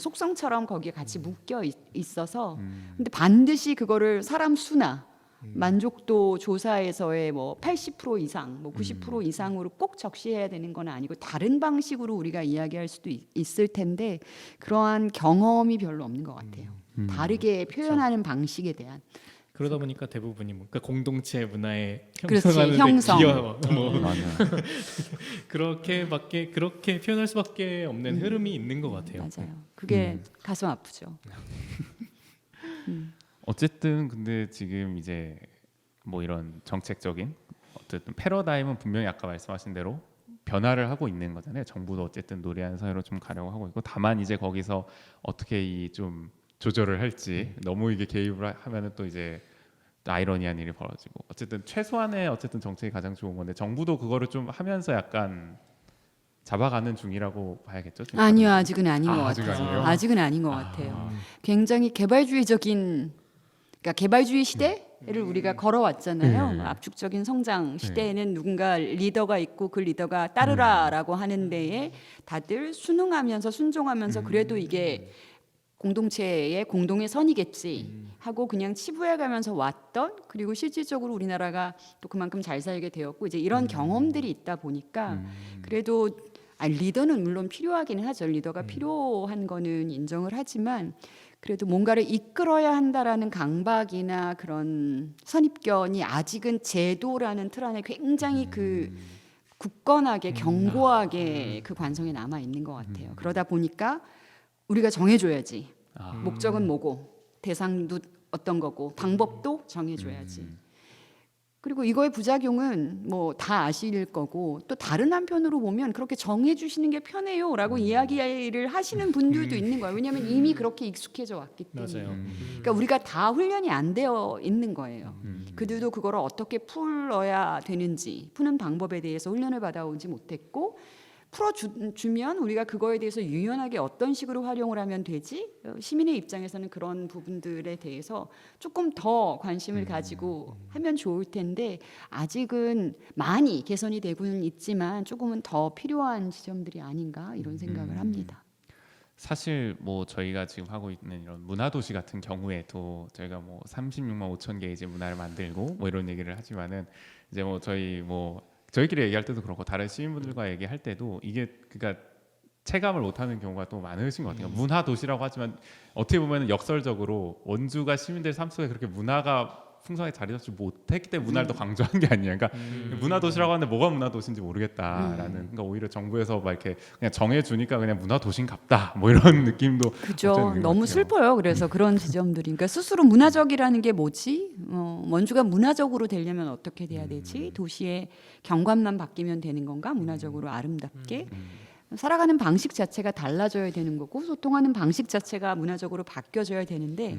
속성처럼 거기에 같이 묶여 있어서 근데 반드시 그거를 사람 수나 만족도 조사에서의 뭐 80% 이상, 뭐 90% 이상으로 꼭 적시해야 되는 건 아니고 다른 방식으로 우리가 이야기할 수도 있을 텐데 그러한 경험이 별로 없는 것 같아요. 다르게 표현하는 방식에 대한 그러다 보니까 대부분이 뭔가 공동체 문화에 그렇지, 형성하는 형성. 기여 뭐 맞아요. 그렇게 표현할 수밖에 없는 흐름이 있는 것 같아요. 맞아요. 그게 가슴 아프죠. 어쨌든 근데 지금 이제 뭐 이런 정책적인 어쨌든 패러다임은 분명히 아까 말씀하신 대로 변화를 하고 있는 거잖아요. 정부도 어쨌든 노래하는 사회로 좀 가려고 하고 있고 다만 이제 거기서 어떻게 이 좀 조절을 할지 너무 이게 개입을 하면은 또 이제 아이러니한 일이 벌어지고 어쨌든 최소한의 어쨌든 정책이 가장 좋은 건데 정부도 그거를 좀 하면서 약간 잡아가는 중이라고 봐야겠죠. 지금? 아니요, 아직은 아닌 것 아직 같아요. 아니에요? 아직은 아닌 것 같아요. 굉장히 개발주의적인, 그러니까 개발주의 시대를 우리가 걸어왔잖아요. 네. 압축적인 성장 시대에는 누군가 리더가 있고 그 리더가 따르라라고 하는 데에 다들 순응하면서 순종하면서 그래도 이게 공동체의 공동의 선이겠지 하고 그냥 치부해가면서 왔던 그리고 실질적으로 우리나라가 또 그만큼 잘 살게 되었고 이제 이런 경험들이 있다 보니까 그래도 리더는 물론 필요하기는 하죠. 리더가 필요한 거는 인정을 하지만 그래도 뭔가를 이끌어야 한다라는 강박이나 그런 선입견이 아직은 제도라는 틀 안에 굉장히 그 굳건하게 견고하게 그 관성에 남아 있는 것 같아요. 그러다 보니까 우리가 정해줘야지. 목적은 뭐고 대상도 어떤 거고 방법도 정해줘야지. 그리고 이거의 부작용은 뭐 다 아실 거고 또 다른 한편으로 보면 그렇게 정해주시는 게 편해요라고 이야기를 하시는 분들도 있는 거예요. 왜냐하면 이미 그렇게 익숙해져 왔기 때문에. 맞아요. 그러니까 우리가 다 훈련이 안 되어 있는 거예요. 그들도 그거를 어떻게 풀어야 되는지 푸는 방법에 대해서 훈련을 받아오지 못했고 풀어주면 우리가 그거에 대해서 유연하게 어떤 식으로 활용을 하면 되지? 시민의 입장에서는 그런 부분들에 대해서 조금 더 관심을 가지고 하면 좋을 텐데 아직은 많이 개선이 되고는 있지만 조금은 더 필요한 지점들이 아닌가 이런 생각을 합니다. 사실 뭐 저희가 지금 하고 있는 이런 문화도시 같은 경우에도 저희가 뭐 36만 5천 개 이제 문화를 만들고 뭐 이런 얘기를 하지만은 이제 뭐 저희끼리 얘기할 때도 그렇고 다른 시민분들과 얘기할 때도 이게 그러니까 체감을 못하는 경우가 또 많으신 것 같아요. 문화 도시라고 하지만 어떻게 보면 역설적으로 원주가 시민들 삶 속에 그렇게 문화가 풍성하게 자리 잡지 못했기 때문에 문화를 더 강조한 게 아니에요. 그러니까 문화 도시라고 하는데 뭐가 문화 도시인지 모르겠다라는. 그러니까 오히려 정부에서 막 이렇게 그냥 정해 주니까 그냥 문화 도시인갑다 뭐 이런 느낌도 그죠. 너무 슬퍼요. 그래서 그런 지점들이. 그러니까 스스로 문화적이라는 게 뭐지? 원주가 문화적으로 되려면 어떻게 돼야 되지? 도시의 경관만 바뀌면 되는 건가? 문화적으로 아름답게. 살아가는 방식 자체가 달라져야 되는 거고 소통하는 방식 자체가 문화적으로 바뀌어져야 되는데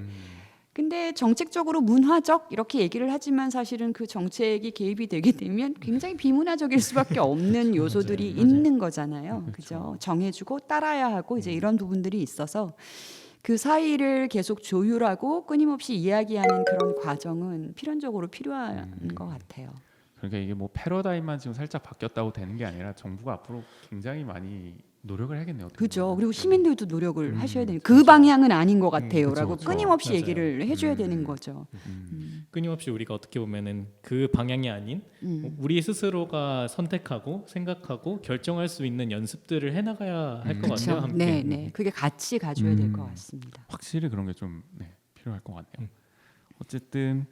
근데 정책적으로 문화적 이렇게 얘기를 하지만 사실은 그 정책이 개입이 되게 되면 굉장히 비문화적일 수밖에 없는 요소들이 있는 거잖아요. 그죠? 정해주고 따라야 하고 이제 이런 부분들이 있어서 그 사이를 계속 조율하고 끊임없이 이야기하는 그런 과정은 필연적으로 필요한 것 같아요. 그러니까 이게 뭐 패러다임만 지금 살짝 바뀌었다고 되는 게 아니라 정부가 앞으로 굉장히 많이 노력을 해야겠네요. 어떻게 그죠. 보면. 그리고 시민들도 노력을 하셔야 되는 그렇죠. 그 방향은 아닌 것 같아요라고 그쵸, 그쵸. 끊임없이 맞아요. 얘기를 해줘야 되는 거죠. 끊임없이 우리가 어떻게 보면은 그 방향이 아닌 우리 스스로가 선택하고 생각하고 결정할 수 있는 연습들을 해나가야 할 것 같아요. 함께. 네, 네. 그게 같이 가줘야 될 것 같습니다. 확실히 그런 게 좀 필요할 것 같네요. 어쨌든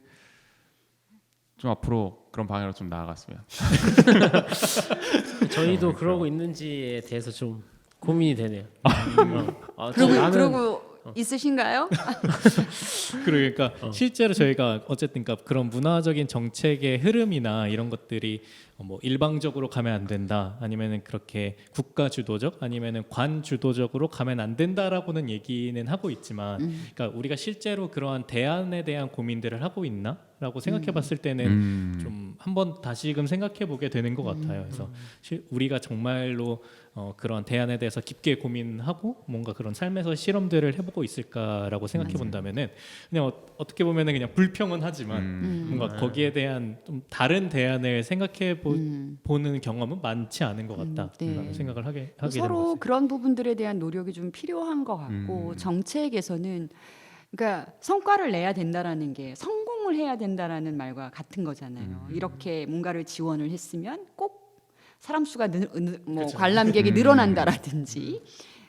좀 앞으로 그런 방향으로 좀 나아갔으면. 저희도 그러고 있는지에 대해서 좀 고민이 되네요. 그러고 있으신가요? 그러니까 실제로 저희가 어쨌든 그러니까 그런 문화적인 정책의 흐름이나 이런 것들이 뭐 일방적으로 가면 안 된다, 아니면은 그렇게 국가 주도적 아니면은 관 주도적으로 가면 안 된다라고는 얘기는 하고 있지만, 그러니까 우리가 실제로 그러한 대안에 대한 고민들을 하고 있나라고 생각해봤을 때는 좀 한번 다시금 생각해보게 되는 것 같아요. 그래서 우리가 정말로 그런 대안에 대해서 깊게 고민하고 뭔가 그런 삶에서 실험들을 해보고 있을까라고 생각해 본다면은 그냥 어떻게 보면은 그냥 불평은 하지만 뭔가 거기에 대한 좀 다른 대안을 생각해 보는 경험은 많지 않은 것 같다라는 네. 생각을 하게 되는 것 서로 같아요. 그런 부분들에 대한 노력이 좀 필요한 것 같고 정책에서는 그러니까 성과를 내야 된다라는 게 성공을 해야 된다라는 말과 같은 거잖아요. 이렇게 뭔가를 지원을 했으면 꼭 사람 수가 뭐 그쵸. 관람객이 늘어난다라든지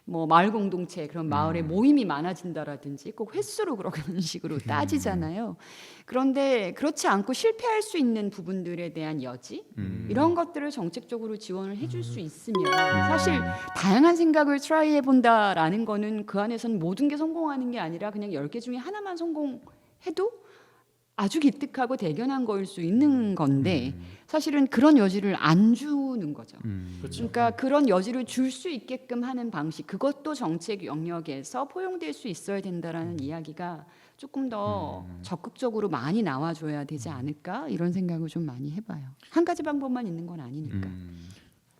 뭐 마을 공동체 그런 마을에 모임이 많아진다라든지 꼭 횟수로 그런 식으로 따지잖아요. 그런데 그렇지 않고 실패할 수 있는 부분들에 대한 여지 이런 것들을 정책적으로 지원을 해줄 수 있으면 사실 다양한 생각을 트라이 해본다라는 거는 그 안에서는 모든 게 성공하는 게 아니라 그냥 10개 중에 하나만 성공해도 아주 기특하고 대견한 거일 수 있는 건데 사실은 그런 여지를 안 주는 거죠. 그렇죠. 그러니까 그런 여지를 줄 수 있게끔 하는 방식, 그것도 정책 영역에서 포용될 수 있어야 된다라는 이야기가 조금 더 적극적으로 많이 나와줘야 되지 않을까 이런 생각을 좀 많이 해봐요. 한 가지 방법만 있는 건 아니니까.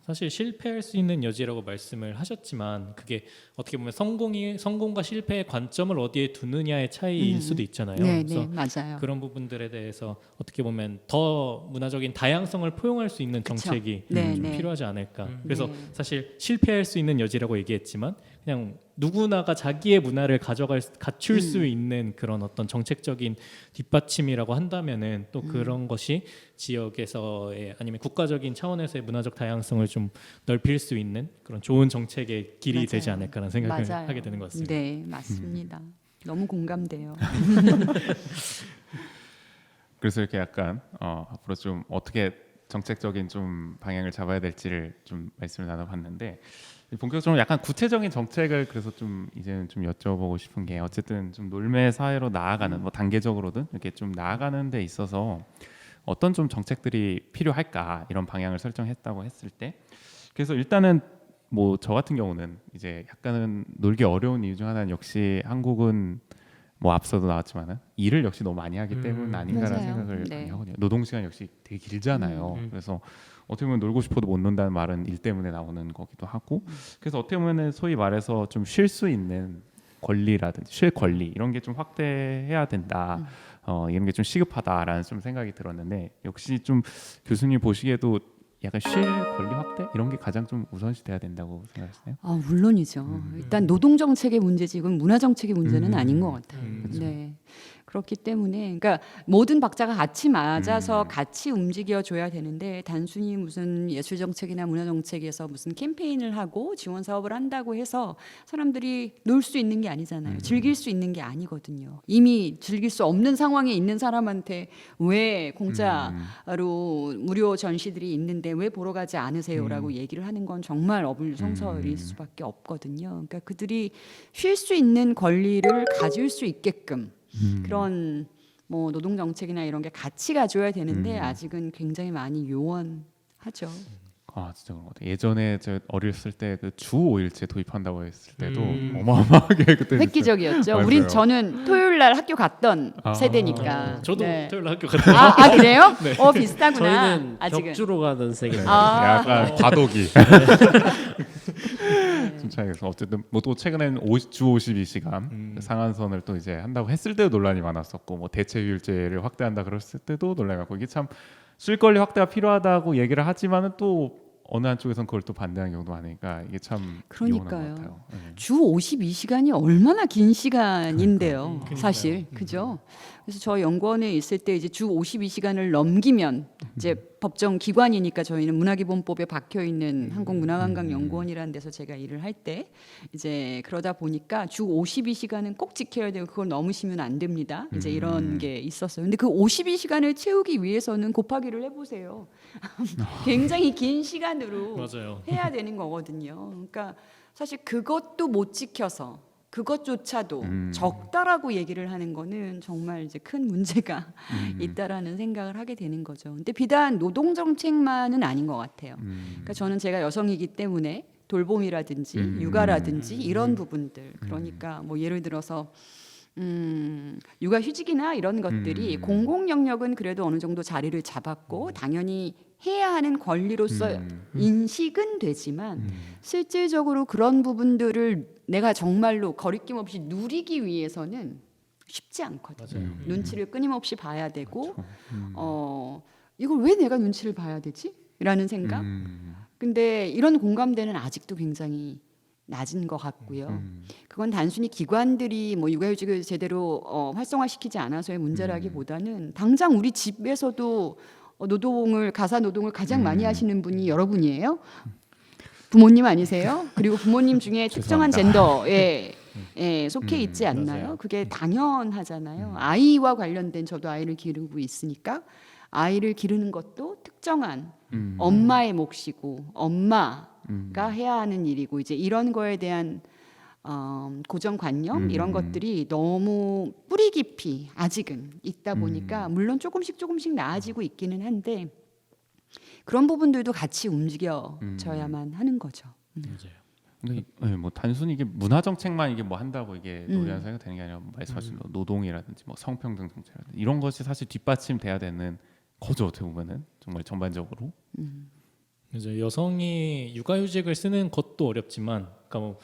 사실 실패할 수 있는 여지라고 말씀을 하셨지만 그게 어떻게 보면 성공과 실패의 관점을 어디에 두느냐의 차이일 수도 있잖아요. 네, 그래서 네, 맞아요. 그런 부분들에 대해서 어떻게 보면 더 문화적인 다양성을 포용할 수 있는 그쵸. 정책이 네, 좀 네. 필요하지 않을까. 그래서 네. 사실 실패할 수 있는 여지라고 얘기했지만 그냥 누구나가 자기의 문화를 갖출 수 있는 그런 어떤 정책적인 뒷받침이라고 한다면은 또 그런 것이 지역에서의 아니면 국가적인 차원에서의 문화적 다양성을 좀 넓힐 수 있는 그런 좋은 정책의 길이 맞아요. 되지 않을까라는 생각을 맞아요. 하게 되는 것 같습니다. 네, 맞습니다. 너무 공감돼요. 그래서 이렇게 약간 앞으로 좀 어떻게 정책적인 좀 방향을 잡아야 될지를 좀 말씀을 나눠봤는데 본격적으로 약간 구체적인 정책을 그래서 좀 이제는 좀 여쭤보고 싶은 게 어쨌든 좀 놀매 사회로 나아가는 뭐 단계적으로든 이렇게 좀 나아가는 데 있어서 어떤 좀 정책들이 필요할까 이런 방향을 설정했다고 했을 때 그래서 일단은 뭐 저 같은 경우는 이제 약간은 놀기 어려운 이유 중 하나는 역시 한국은 뭐 앞서도 나왔지만은 일을 역시 너무 많이 하기 때문 아닌가라는 맞아요. 생각을 네. 많이 하거든요. 노동 시간 역시 되게 길잖아요. 그래서 어떻게 보면 놀고 싶어도 못 논다는 말은 일 때문에 나오는 거기도 하고 그래서 어떻게 보면 소위 말해서 좀 쉴 수 있는 권리라든지 쉴 권리 이런 게 좀 확대해야 된다. 이런 게 좀 시급하다라는 좀 생각이 들었는데 역시 좀 교수님 보시기에도 약간 쉴 권리 확대 이런 게 가장 좀 우선시 돼야 된다고 생각하시나요? 아, 물론이죠. 일단 노동 정책의 문제지 이건 문화 정책의 문제는 아닌 것 같아요. 네. 그렇기 때문에 그러니까 모든 박자가 같이 맞아서 같이 움직여 줘야 되는데 단순히 무슨 예술 정책이나 문화 정책에서 무슨 캠페인을 하고 지원 사업을 한다고 해서 사람들이 놀 수 있는 게 아니잖아요. 즐길 수 있는 게 아니거든요. 이미 즐길 수 없는 상황에 있는 사람한테 왜 공짜로 무료 전시들이 있는데 왜 보러 가지 않으세요라고 얘기를 하는 건 정말 어불성설일 수밖에 없거든요. 그러니까 그들이 쉴 수 있는 권리를 가질 수 있게끔 그런 뭐 노동 정책이나 이런 게 같이 가져야 되는데 아직은 굉장히 많이 요원하죠. 아 진짜 그런 것 같아요. 예전에 저 어렸을 때 그 주 5일제 도입한다고 했을 때도 어마어마하게 그때 획기적이었죠. 맞아요. 저는 토요일 날 학교 갔던 아. 세대니까. 저도 네. 토요일 학교 갔다 아 그래요? 비슷하구나. 저희는 아직은. 격주로 가던 세계. 약간 과도기 좀 차이가 어쨌든 뭐 또 최근에는 주 52시간 상한선을 또 이제 한다고 했을 때도 논란이 많았었고 뭐 대체휴일제를 확대한다 그랬을 때도 논란이 많고 이게 참 쉴 권리 확대가 필요하다고 얘기를 하지만은 또 어느 한쪽에선 그걸 또 반대하는 경우도 많으니까 이게 참 그러니까요. 위험한 것 같아요. 네. 주 52시간이 얼마나 긴 시간인데요. 그러니까요. 사실 그죠? 그래서 저 연구원에 있을 때 이제 주 52시간을 넘기면 이제 법정 기관이니까 저희는 문화기본법에 박혀 있는 한국문화관광연구원이라는 데서 제가 일을 할 때 이제 그러다 보니까 주 52시간은 꼭 지켜야 되고 그걸 넘으시면 안 됩니다. 이제 이런 게 있었어요. 근데 그 52시간을 채우기 위해서는 곱하기를 해보세요. 굉장히 긴 시간으로 맞아요. 해야 되는 거거든요. 그러니까 사실 그것도 못 지켜서 그것조차도 적다라고 얘기를 하는 거는 정말 이제 큰 문제가 있다라는 생각을 하게 되는 거죠. 근데 비단 노동 정책만은 아닌 것 같아요. 그러니까 저는 제가 여성이기 때문에 돌봄이라든지 육아라든지 이런 부분들 그러니까 뭐 예를 들어서 육아휴직이나 이런 것들이 공공 영역은 그래도 어느 정도 자리를 잡았고 당연히 해야 하는 권리로서 인식은 되지만 실질적으로 그런 부분들을 내가 정말로 거리낌 없이 누리기 위해서는 쉽지 않거든요. 맞아요. 눈치를 끊임없이 봐야 되고 이걸 왜 내가 눈치를 봐야 되지? 라는 생각. 근데 이런 공감대는 아직도 굉장히 낮은 것 같고요. 그건 단순히 기관들이 뭐 육아휴직을 제대로 활성화시키지 않아서의 문제라기보다는 당장 우리 집에서도 노동을 가사 노동을 가장 많이 하시는 분이 여러분이에요. 부모님 아니세요? 그리고 부모님 중에 특정한 젠더에 속해 있지 않나요? 맞아요. 그게 당연하잖아요. 아이와 관련된 저도 아이를 기르고 있으니까 아이를 기르는 것도 특정한 엄마의 몫이고 엄마가 해야 하는 일이고 이제 이런 거에 대한 고정관념 이런 것들이 너무 뿌리 깊이 아직은 있다 보니까 물론 조금씩 나아지고 있기는 한데 그런 부분들도 같이 움직여져야만 하는 거죠. 맞아요. 근데 뭐 단순히 이게 문화 정책만 이게 뭐 한다고 이게 논의하는 생각 되는 게 아니라 말씀하신 노동이라든지 뭐 성평등 정책이라든지 이런 것이 사실 뒷받침돼야 되는 거죠. 어떻게 보면은 정말 전반적으로. 이제 여성이 육아휴직을 쓰는 것도 어렵지만, 그러니까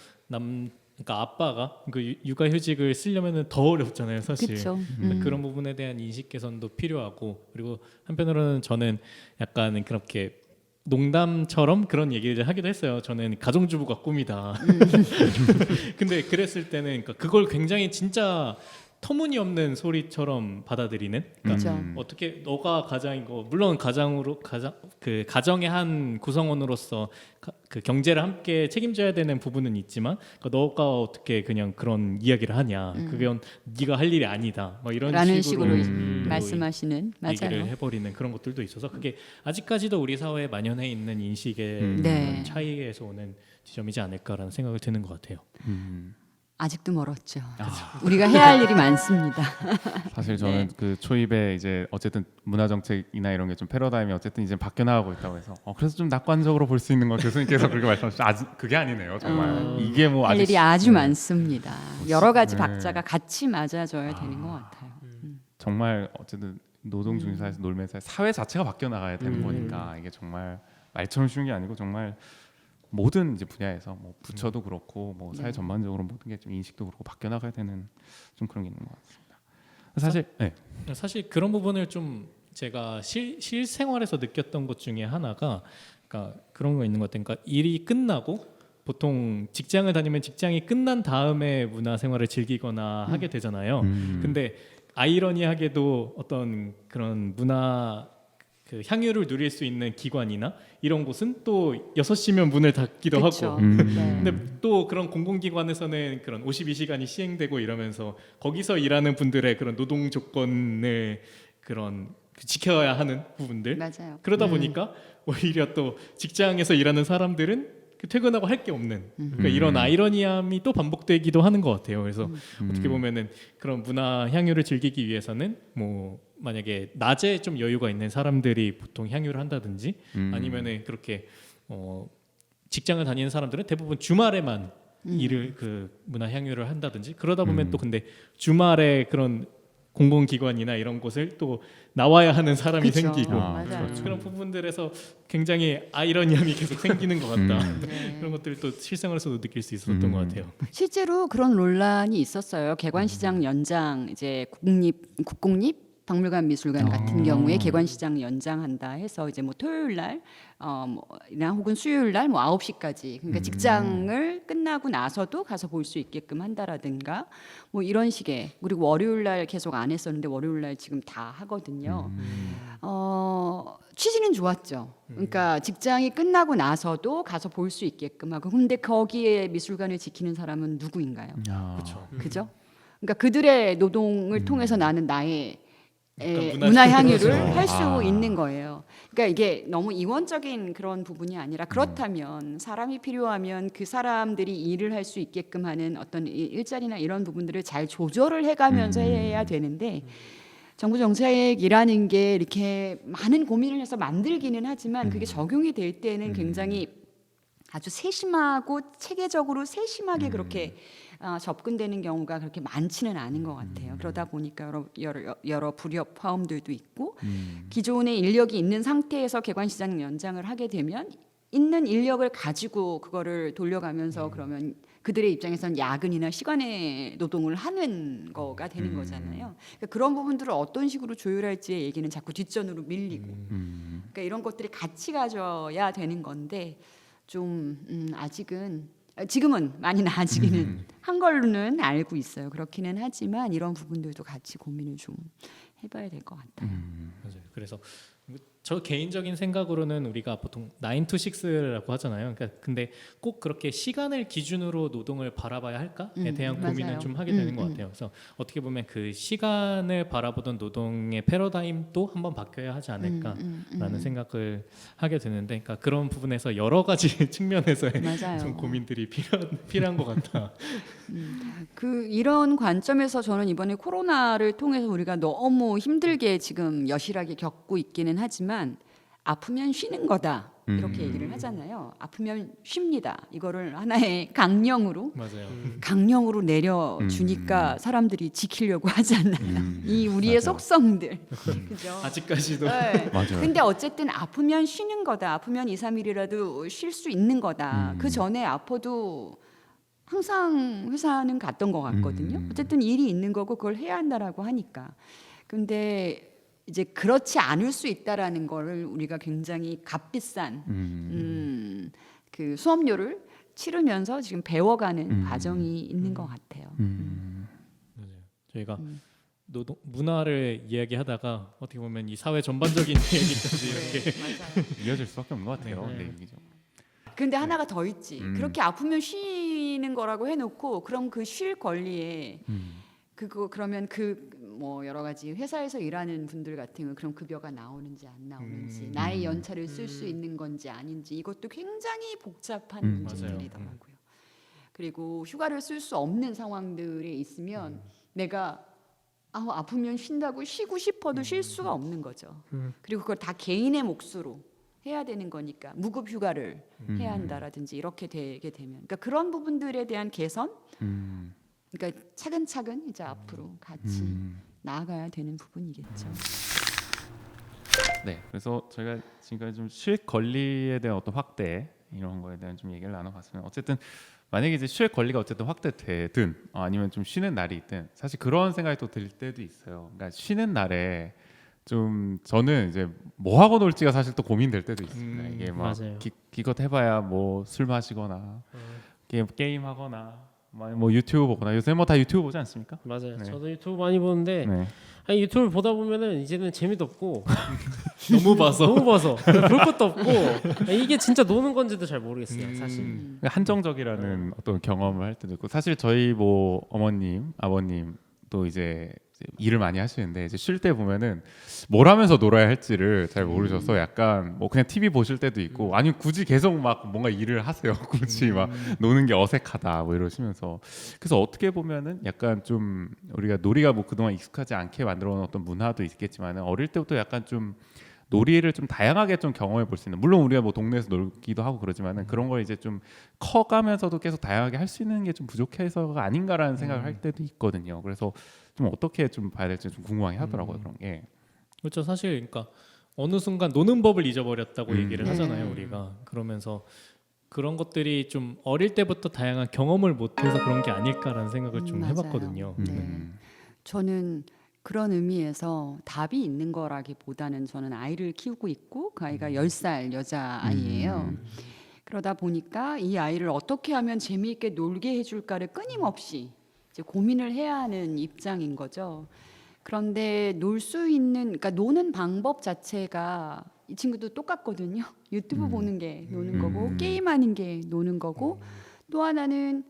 그러니까 아빠가 그 육아휴직을 쓰려면은 더 어렵잖아요, 사실. 그렇죠. 그런 부분에 대한 인식 개선도 필요하고, 그리고 한편으로는 저는 약간 그렇게 농담처럼 그런 얘기를 하기도 했어요. 저는 가정주부가 꿈이다. 근데 그랬을 때는 그러니까 그걸 굉장히 진짜 터무니없는 소리처럼 받아들이는. 그러니까 그렇죠. 어떻게 너가 가장이고 물론 그 가정의 한 구성원으로서 그 경제를 함께 책임져야 되는 부분은 있지만 그러니까 너가 어떻게 그냥 그런 이야기를 하냐. 그건 네가 할 일이 아니다. 막 이런 라는 식으로 말씀하시는 얘기를 맞아요. 해버리는 그런 것들도 있어서 그게 아직까지도 우리 사회에 만연해 있는 인식의 네. 그런 차이에서 오는 지점이지 않을까라는 생각을 드는 것 같아요. 아직도 멀었죠. 우리가 해야 할 일이 많습니다. 사실 저는 그 초입에 이제 어쨌든 문화 정책이나 이런 게 좀 패러다임이 어쨌든 이제 바뀌어 나가고 있다고 해서 그래서 좀 낙관적으로 볼 수 있는 거 교수님께서 그렇게 말씀하셨죠. 아직 그게 아니네요. 정말 이게 뭐 할 아직 일이 아주 많습니다. 여러 가지 박자가 같이 맞아줘야 되는 것 같아요. 정말 어쨌든 노동 중개사에서 놀면서 사회 자체가 바뀌어 나가야 되는 거니까 이게 정말 말처럼 쉬운 게 아니고 정말 모든 이제 분야에서 뭐 부처도 그렇고 뭐 사회 전반적으로 모든 게 좀 인식도 그렇고 바뀌어 나가야 되는 좀 그런 게 있는 것 같습니다. 사실 사실 그런 부분을 좀 제가 실생활에서 느꼈던 것 중에 하나가 그러니까 그런 거 있는 것 같아요. 그러니까 일이 끝나고 보통 직장을 다니면 직장이 끝난 다음에 문화생활을 즐기거나 하게 되잖아요. 근데 아이러니하게도 어떤 그런 문화 그 향유를 누릴 수 있는 기관이나 이런 곳은 또 6시면 문을 닫기도 그쵸. 하고 네. 근데 또 그런 공공기관에서는 그런 52시간이 시행되고 이러면서 거기서 일하는 분들의 그런 노동 조건을 그런 지켜야 하는 부분들 맞아요. 그러다 보니까 오히려 또 직장에서 일하는 사람들은 퇴근하고 할 게 없는 그러니까 이런 아이러니함이 또 반복되기도 하는 것 같아요. 그래서 어떻게 보면은 그런 문화 향유를 즐기기 위해서는 뭐 만약에 낮에 좀 여유가 있는 사람들이 보통 향유를 한다든지 아니면은 그렇게 직장을 다니는 사람들은 대부분 주말에만 일을 그 문화 향유를 한다든지 그러다 보면 또 근데 주말에 그런 공공기관이나 이런 곳을 또 나와야 하는 사람이 그쵸. 생기고 아, 맞아요. 그렇죠. 그런 부분들에서 굉장히 아이러니함이 계속 생기는 것 같다. 네. 그런 것들을 또 실생활에서도 느낄 수 있었던 것 같아요. 실제로 그런 논란이 있었어요. 개관시장 연장 이제 국공립 박물관 미술관 같은 경우에 개관시장 연장한다 해서 이제 뭐 토요일 날 뭐나 혹은 수요일 날 뭐 9시까지 그러니까 직장을 끝나고 나서도 가서 볼 수 있게끔 한다라든가 뭐 이런 식의 그리고 월요일 날 계속 안 했었는데 월요일 날 지금 다 하거든요. 취지는 좋았죠. 그러니까 직장이 끝나고 나서도 가서 볼 수 있게끔 하고 근데 거기에 미술관을 지키는 사람은 누구인가요? 그렇죠. 그죠? 그러니까 그들의 노동을 통해서 나는 나의 그러니까 문화 향유를 그렇죠. 할 수 아. 있는 거예요. 그러니까 이게 너무 이원적인 그런 부분이 아니라 그렇다면 사람이 필요하면 그 사람들이 일을 할 수 있게끔 하는 어떤 일자리나 이런 부분들을 잘 조절을 해가면서 해야 되는데 정부 정책이라는 게 이렇게 많은 고민을 해서 만들기는 하지만 그게 적용이 될 때는 굉장히 아주 세심하고 체계적으로 세심하게 그렇게 접근되는 경우가 그렇게 많지는 않은 것 같아요. 그러다 보니까 여러 불협화음들도 있고 기존의 인력이 있는 상태에서 개관시장 연장을 하게 되면 있는 인력을 가지고 그거를 돌려가면서 그러면 그들의 입장에서는 야근이나 시간의 노동을 하는 거가 되는 거잖아요. 그러니까 그런 부분들을 어떤 식으로 조율할지의 얘기는 자꾸 뒷전으로 밀리고 그러니까 이런 것들이 같이 가져야 되는 건데 좀 아직은 지금은 많이 나아지기는 한 걸로는 알고 있어요. 그렇기는 하지만 이런 부분들도 같이 고민을 좀 해봐야 될 것 같아요. 맞아요. 그래서 저 개인적인 생각으로는 우리가 보통 9 to 6라고 하잖아요. 그러니까 근데 꼭 그렇게 시간을 기준으로 노동을 바라봐야 할까에 대한 고민을 맞아요. 좀 하게 되는 것 같아요. 그래서 어떻게 보면 그 시간을 바라보던 노동의 패러다임도 한번 바뀌어야 하지 않을까라는 생각을 하게 되는데, 그러니까 그런 부분에서 여러 가지 측면에서의 맞아요. 좀 고민들이 필요한 것 같다. 그 이런 관점에서 저는 이번에 코로나를 통해서 우리가 너무 힘들게 지금 여실하게 겪고 있기는 하지만 아프면 쉬는 거다 이렇게 얘기를 하잖아요. 아프면 쉽니다. 이거를 하나의 강령으로 내려주니까 사람들이 지키려고 하지 않나요? 이 우리의 맞아요. 속성들. 그죠? 아직까지도 네. 맞아요. 근데 어쨌든 아프면 쉬는 거다. 아프면 2, 3일이라도 쉴 수 있는 거다. 그 전에 아파도 항상 회사는 갔던 것 같거든요. 어쨌든 일이 있는 거고 그걸 해야 한다라고 하니까. 근데 이제 그렇지 않을 수 있다라는 거를 우리가 굉장히 값비싼 그 수업료를 치르면서 지금 배워가는 과정이 있는 것 같아요. 맞아요. 저희가 노동 문화를 이야기하다가 어떻게 보면 이 사회 전반적인 얘기까지 이렇게 맞아요. 이어질 수밖에 없는 것 같아요. 네. 네, 얘기죠. 근데 하나가 더 있지. 그렇게 아프면 쉬는 거라고 해놓고 그럼 그 쉴 권리에 그러면 그 뭐 여러 가지 회사에서 일하는 분들 같은 경우 그럼 급여가 나오는지 안 나오는지 나의 연차를 쓸 수 있는 건지 아닌지 이것도 굉장히 복잡한 문제들이더라고요. 그리고 휴가를 쓸 수 없는 상황들에 있으면 내가 아프면 쉰다고 쉬고 싶어도 쉴 수가 없는 거죠. 그리고 그걸 다 개인의 몫으로 해야 되는 거니까 무급 휴가를 해야 한다라든지 이렇게 되게 되면 그러니까 그런 부분들에 대한 개선 그러니까 차근차근 이제 앞으로 같이 나아가야 되는 부분이겠죠. 네, 그래서 저희가 지금까지 좀 쉴 권리에 대한 어떤 확대 이런 거에 대한 좀 얘기를 나눠봤으면 어쨌든 만약에 이제 쉴 권리가 어쨌든 확대되든 아니면 좀 쉬는 날이 있든 사실 그런 생각이 또 들 때도 있어요. 그러니까 쉬는 날에 좀 저는 이제 뭐 하고 놀지가 사실 또 고민될 때도 있습니다. 이게 막 맞아요. 기껏 해봐야 뭐 술 마시거나 게임 하거나 뭐 유튜브 보거나 요새 뭐 다 유튜브 보지 않습니까? 맞아요. 네. 저도 유튜브 많이 보는데 네. 아니, 유튜브 보다 보면은 이제는 재미도 없고 너무 봐서 너무 봐서 볼 것도 없고 이게 진짜 노는 건지도 잘 모르겠어요, 사실. 그러니까 한정적이라는 어떤 경험을 할 때도 있고 사실 저희 뭐 어머님, 아버님 또 이제 일을 많이 하시는데 이제 쉴 때 보면은 뭘 하면서 놀아야 할지를 잘 모르셔서 약간 뭐 그냥 TV 보실 때도 있고 아니면 굳이 계속 막 뭔가 일을 하세요. 굳이 막 노는 게 어색하다 뭐 이러시면서 그래서 어떻게 보면은 약간 좀 우리가 놀이가 뭐 그동안 익숙하지 않게 만들어 놓은 어떤 문화도 있겠지만은 어릴 때부터 약간 좀 놀이를 좀 다양하게 좀 경험해 볼 수 있는, 물론 우리가 뭐 동네에서 놀기도 하고 그러지만은 그런 걸 이제 좀 커가면서도 계속 다양하게 할 수 있는 게 좀 부족해서가 아닌가라는 생각을 할 때도 있거든요. 그래서 좀 어떻게 좀 봐야 될지 좀 궁금하게 하더라고요. 그런 게. 그렇죠. 사실 그러니까 어느 순간 노는 법을 잊어버렸다고 얘기를 네. 하잖아요, 우리가. 그러면서 그런 것들이 좀 어릴 때부터 다양한 경험을 못해서 그런 게 아닐까라는 생각을 좀 맞아요. 해봤거든요. 네. 저는 그런 의미에서 답이 있는 거라기보다는 저는 아이를 키우고 있고 그 아이가 10살 여자 아이예요. 그러다 보니까 이 아이를 어떻게 하면 재미있게 놀게 해줄까를 끊임없이 이제 고민을 해야 하는 입장인 거죠. 그런데 놀 수 있는, 그러니까 노는 방법 자체가 이 친구도 똑같거든요. 유튜브 보는 게 노는 거고 게임하는 게 노는 거고 또 하나는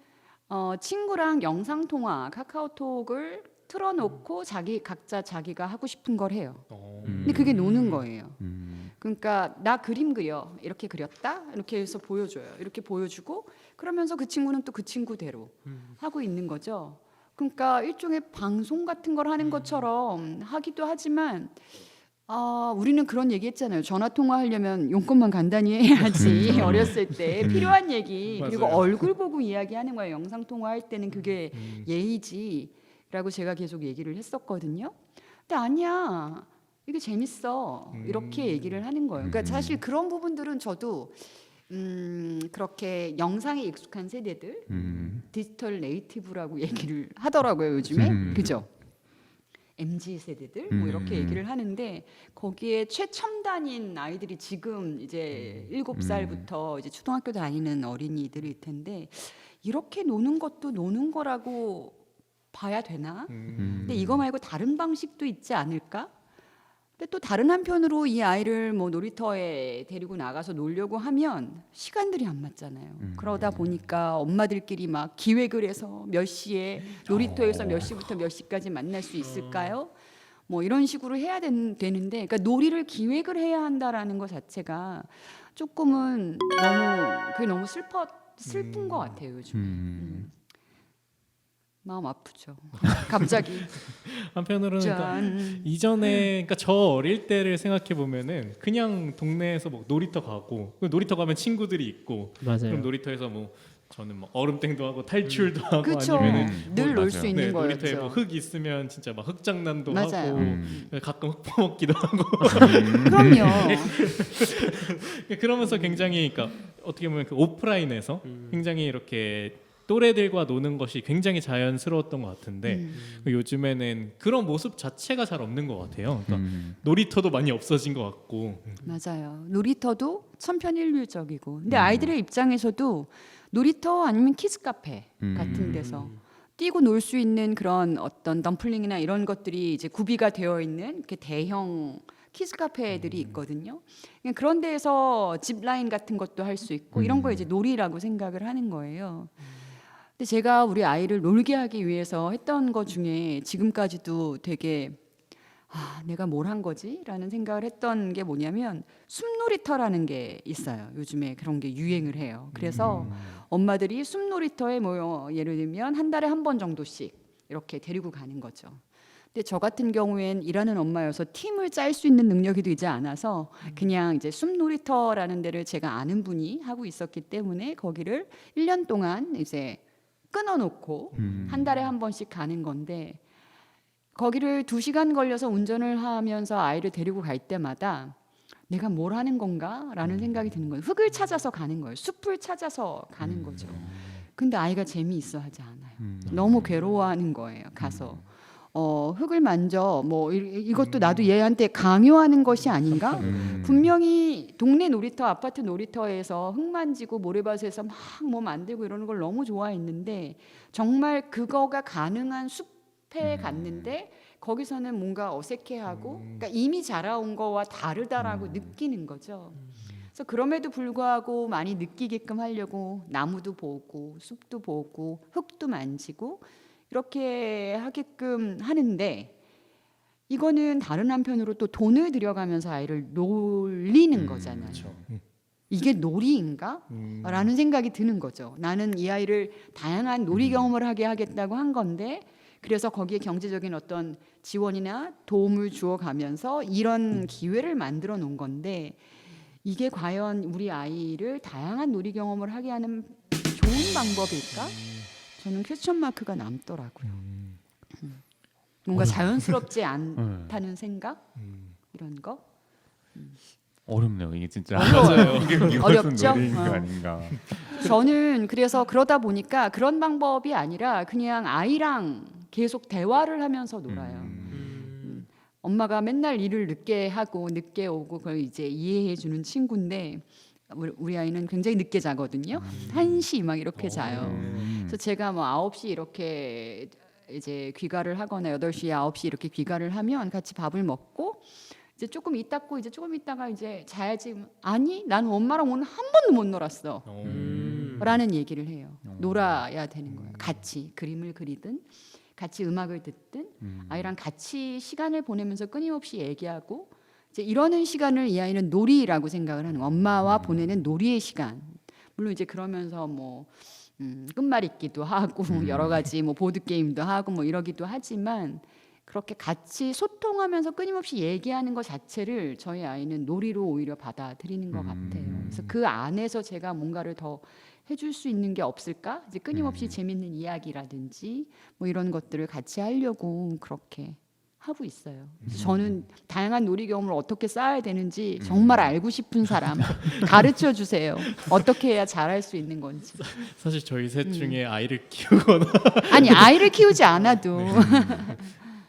친구랑 영상 통화 카카오톡을 틀어놓고 각자 자기가 하고 싶은 걸 해요. 근데 그게 노는 거예요. 그러니까 나 그림 그려 이렇게 그렸다 이렇게 해서 보여줘요. 이렇게 보여주고 그러면서 그 친구는 또 그 친구대로 하고 있는 거죠. 그러니까 일종의 방송 같은 걸 하는 것처럼 하기도 하지만 우리는 그런 얘기 했잖아요. 전화 통화하려면 용건만 간단히 해야지. 어렸을 때 필요한 얘기 그리고 맞아요. 얼굴 보고 이야기하는 거예요. 영상 통화할 때는 그게 예의지라고 제가 계속 얘기를 했었거든요. 근데 아니야. 이게 재밌어. 이렇게 얘기를 하는 거예요. 그러니까 사실 그런 부분들은 저도 그렇게 영상에 익숙한 세대들 디지털 네이티브라고 얘기를 하더라고요 요즘에. 그죠? MZ 세대들 뭐 이렇게 얘기를 하는데 거기에 최첨단인 아이들이 지금 이제 7살부터 이제 초등학교 다니는 어린이들일 텐데 이렇게 노는 것도 노는 거라고 봐야 되나? 근데 이거 말고 다른 방식도 있지 않을까? 근데 또 다른 한편으로 이 아이를 뭐 놀이터에 데리고 나가서 놀려고 하면 시간들이 안 맞잖아요. 그러다 보니까 엄마들끼리 막 기획을 해서 몇 시에 놀이터에서 몇 시부터 몇 시까지 만날 수 있을까요? 뭐 이런 식으로 해야 되는데, 그러니까 놀이를 기획을 해야 한다라는 것 자체가 조금은 그게 너무 슬픈 것 같아요 요즘. 마음 아프죠. 갑자기. 한편으로는 그러니까 짠. 이전에 그러니까 저 어릴 때를 생각해 보면은 그냥 동네에서 뭐 놀이터 가고 놀이터 가면 친구들이 있고 맞아요. 그럼 놀이터에서 뭐 저는 뭐 얼음땡도 하고 탈출도 하고 그렇죠. 아니면은 늘 놀 수 맞아요. 있는 놀이터에 거였죠. 뭐 흙 있으면 진짜 막 흙장난도 맞아요. 하고 가끔 흙 퍼먹기도 하고 그럼요. 그러면서 굉장히 그러니까 어떻게 보면 그 오프라인에서 굉장히 이렇게 또래들과 노는 것이 굉장히 자연스러웠던 것 같은데 요즘에는 그런 모습 자체가 잘 없는 것 같아요. 그러니까 놀이터도 많이 없어진 것 같고. 맞아요. 놀이터도 천편일률적이고. 근데 아이들의 입장에서도 놀이터 아니면 키즈 카페 같은 데서 뛰고 놀 수 있는 그런 어떤 덤플링이나 이런 것들이 이제 구비가 되어 있는 이렇게 대형 키즈 카페들이 있거든요. 그런 데에서 짚라인 같은 것도 할 수 있고 이런 거 이제 놀이라고 생각을 하는 거예요. 근데 제가 우리 아이를 놀게 하기 위해서 했던 것 중에 지금까지도 되게 내가 뭘 한 거지? 라는 생각을 했던 게 뭐냐면 숲놀이터라는 게 있어요. 요즘에 그런 게 유행을 해요. 그래서 엄마들이 숲놀이터에 뭐 예를 들면 한 달에 한 번 정도씩 이렇게 데리고 가는 거죠. 근데 저 같은 경우엔 일하는 엄마여서 팀을 짤 수 있는 능력이 되지 않아서 그냥 이제 숲놀이터라는 데를 제가 아는 분이 하고 있었기 때문에 거기를 1년 동안 이제 끊어놓고 한 달에 한 번씩 가는 건데 거기를 2시간 걸려서 운전을 하면서 아이를 데리고 갈 때마다 내가 뭘 하는 건가라는 생각이 드는 거예요. 흙을 찾아서 가는 거예요. 숲을 찾아서 가는 거죠. 근데 아이가 재미있어 하지 않아요. 너무 괴로워하는 거예요. 가서 흙을 만져 뭐 이것도 나도 얘한테 강요하는 것이 아닌가? 분명히 동네 놀이터, 아파트 놀이터에서 흙 만지고 모래밭에서 막 뭐 만들고 이러는 걸 너무 좋아했는데 정말 그거가 가능한 숲에 갔는데 거기서는 뭔가 어색해하고 그러니까 이미 자라온 거와 다르다라고 느끼는 거죠. 그래서 그럼에도 불구하고 많이 느끼게끔 하려고 나무도 보고 숲도 보고 흙도 만지고 이렇게 하게끔 하는데 이거는 다른 한편으로 또 돈을 들여가면서 아이를 놀리는 거잖아요. 그렇죠. 이게 놀이인가? 라는 생각이 드는 거죠. 나는 이 아이를 다양한 놀이 경험을 하게 하겠다고 한 건데 그래서 거기에 경제적인 어떤 지원이나 도움을 주어가면서 이런 기회를 만들어 놓은 건데 이게 과연 우리 아이를 다양한 놀이 경험을 하게 하는 좋은 방법일까? 저는 퀘스천 마크가 남더라고요. 뭔가 자연스럽지 않다는 생각 이런 거 어렵네요. 이게 진짜 어려워요. 이게 무슨 어렵죠? 놀이인가 어. 아닌가. 저는 그래서 그러다 보니까 그런 방법이 아니라 그냥 아이랑 계속 대화를 하면서 놀아요. 엄마가 맨날 일을 늦게 하고 늦게 오고 그걸 이제 이해해 주는 친구인데 우리 아이는 굉장히 늦게 자거든요. 1시 막 이렇게 자요. 그래서 제가 뭐 9시 이렇게 이제 귀가를 하거나 8시에 9시 이렇게 귀가를 하면 같이 밥을 먹고 이제 조금 있다고 이제 조금 있다가 이제 자야지. 아니, 나는 엄마랑 오늘 한 번도 못 놀았어. 라는 얘기를 해요. 놀아야 되는 거예요. 같이 그림을 그리든 같이 음악을 듣든 아이랑 같이 시간을 보내면서 끊임없이 얘기하고 이제 이러는 시간을 이 아이는 놀이라고 생각을 하는 거예요. 엄마와 보내는 놀이의 시간. 물론 이제 그러면서 뭐 끝말잇기도 하고 여러 가지 뭐 보드 게임도 하고 뭐 이러기도 하지만 그렇게 같이 소통하면서 끊임없이 얘기하는 것 자체를 저희 아이는 놀이로 오히려 받아들이는 것 같아요. 그래서 그 안에서 제가 뭔가를 더 해줄 수 있는 게 없을까? 이제 끊임없이 재밌는 이야기라든지 뭐 이런 것들을 같이 하려고 그렇게 하고 있어요. 그래서 저는 다양한 놀이 경험을 어떻게 쌓아야 되는지 정말 알고 싶은 사람 가르쳐 주세요. 어떻게 해야 잘할 수 있는 건지. 사실 저희 셋 중에 아이를 키우거나 아니 아이를 키우지 않아도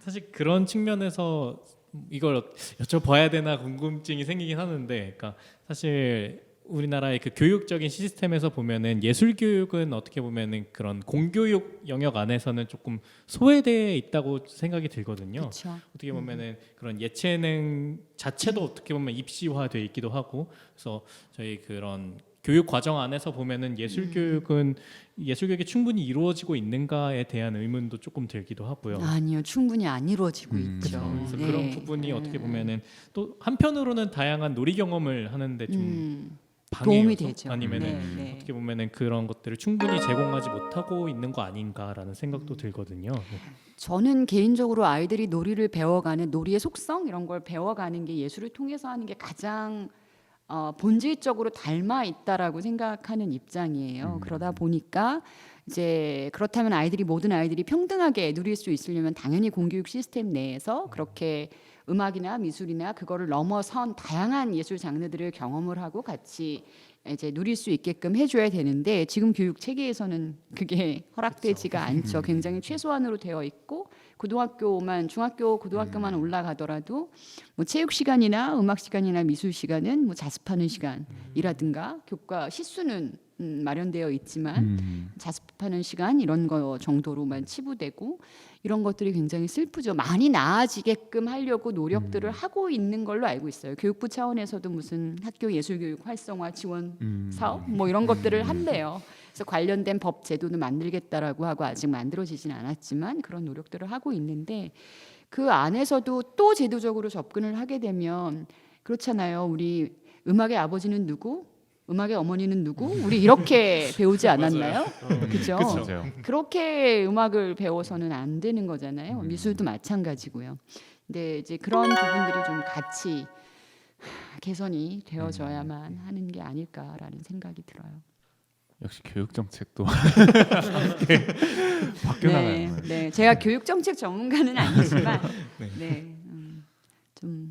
사실 그런 측면에서 이걸 여쭤봐야 되나 궁금증이 생기긴 하는데, 그러니까 사실 우리나라의 그 교육적인 시스템에서 보면은 예술 교육은 어떻게 보면은 그런 공교육 영역 안에서는 조금 소외되어 있다고 생각이 들거든요. 그렇죠. 어떻게 보면은 그런 예체능 자체도 어떻게 보면 입시화돼 있기도 하고, 그래서 저희 그런 교육 과정 안에서 보면은 예술 교육이 충분히 이루어지고 있는가에 대한 의문도 조금 들기도 하고요. 아니요, 충분히 안 이루어지고 있죠. 그래서 네. 그런 부분이 어떻게 보면은 또 한편으로는 다양한 놀이 경험을 하는데 좀 도움이 방해여서 되죠. 아니면은 네, 네. 어떻게 보면은 그런 것들을 충분히 제공하지 못하고 있는 거 아닌가라는 생각도 들거든요. 저는 개인적으로 아이들이 놀이를 배워가는 놀이의 속성 이런 걸 배워가는 게 예술을 통해서 하는 게 가장 본질적으로 닮아 있다라고 생각하는 입장이에요. 그러다 보니까 이제 그렇다면 모든 아이들이 평등하게 누릴 수 있으려면 당연히 공교육 시스템 내에서 그렇게 음악이나 미술이나 그거를 넘어선 다양한 예술 장르들을 경험을 하고 같이 이제 누릴 수 있게끔 해줘야 되는데 지금 교육 체계에서는 그게 허락되지가 않죠. 굉장히 최소한으로 되어 있고 중학교 고등학교만 올라가더라도 뭐 체육 시간이나 음악 시간이나 미술 시간은 뭐 자습하는 시간이라든가 교과 시수는 마련되어 있지만 자습하는 시간 이런 거 정도로만 치부되고 이런 것들이 굉장히 슬프죠. 많이 나아지게끔 하려고 노력들을 하고 있는 걸로 알고 있어요. 교육부 차원에서도 무슨 학교 예술교육 활성화 지원 사업 뭐 이런 것들을 한대요. 그래서 관련된 법 제도는 만들겠다라고 하고 아직 만들어지진 않았지만 그런 노력들을 하고 있는데 그 안에서도 또 제도적으로 접근을 하게 되면 그렇잖아요. 우리 음악의 아버지는 누구? 음악의 어머니는 누구? 우리 이렇게 배우지 않았나요? 그죠? 맞아요. 그렇게 음악을 배워서는 안 되는 거잖아요. 미술도 마찬가지고요. 근데 이제 그런 부분들이 좀 같이 개선이 되어져야만 하는 게 아닐까라는 생각이 들어요. 역시 교육 정책도 함께 바뀌어 나가는 거예요. 네, 제가 교육 정책 전문가는 아니지만, 좀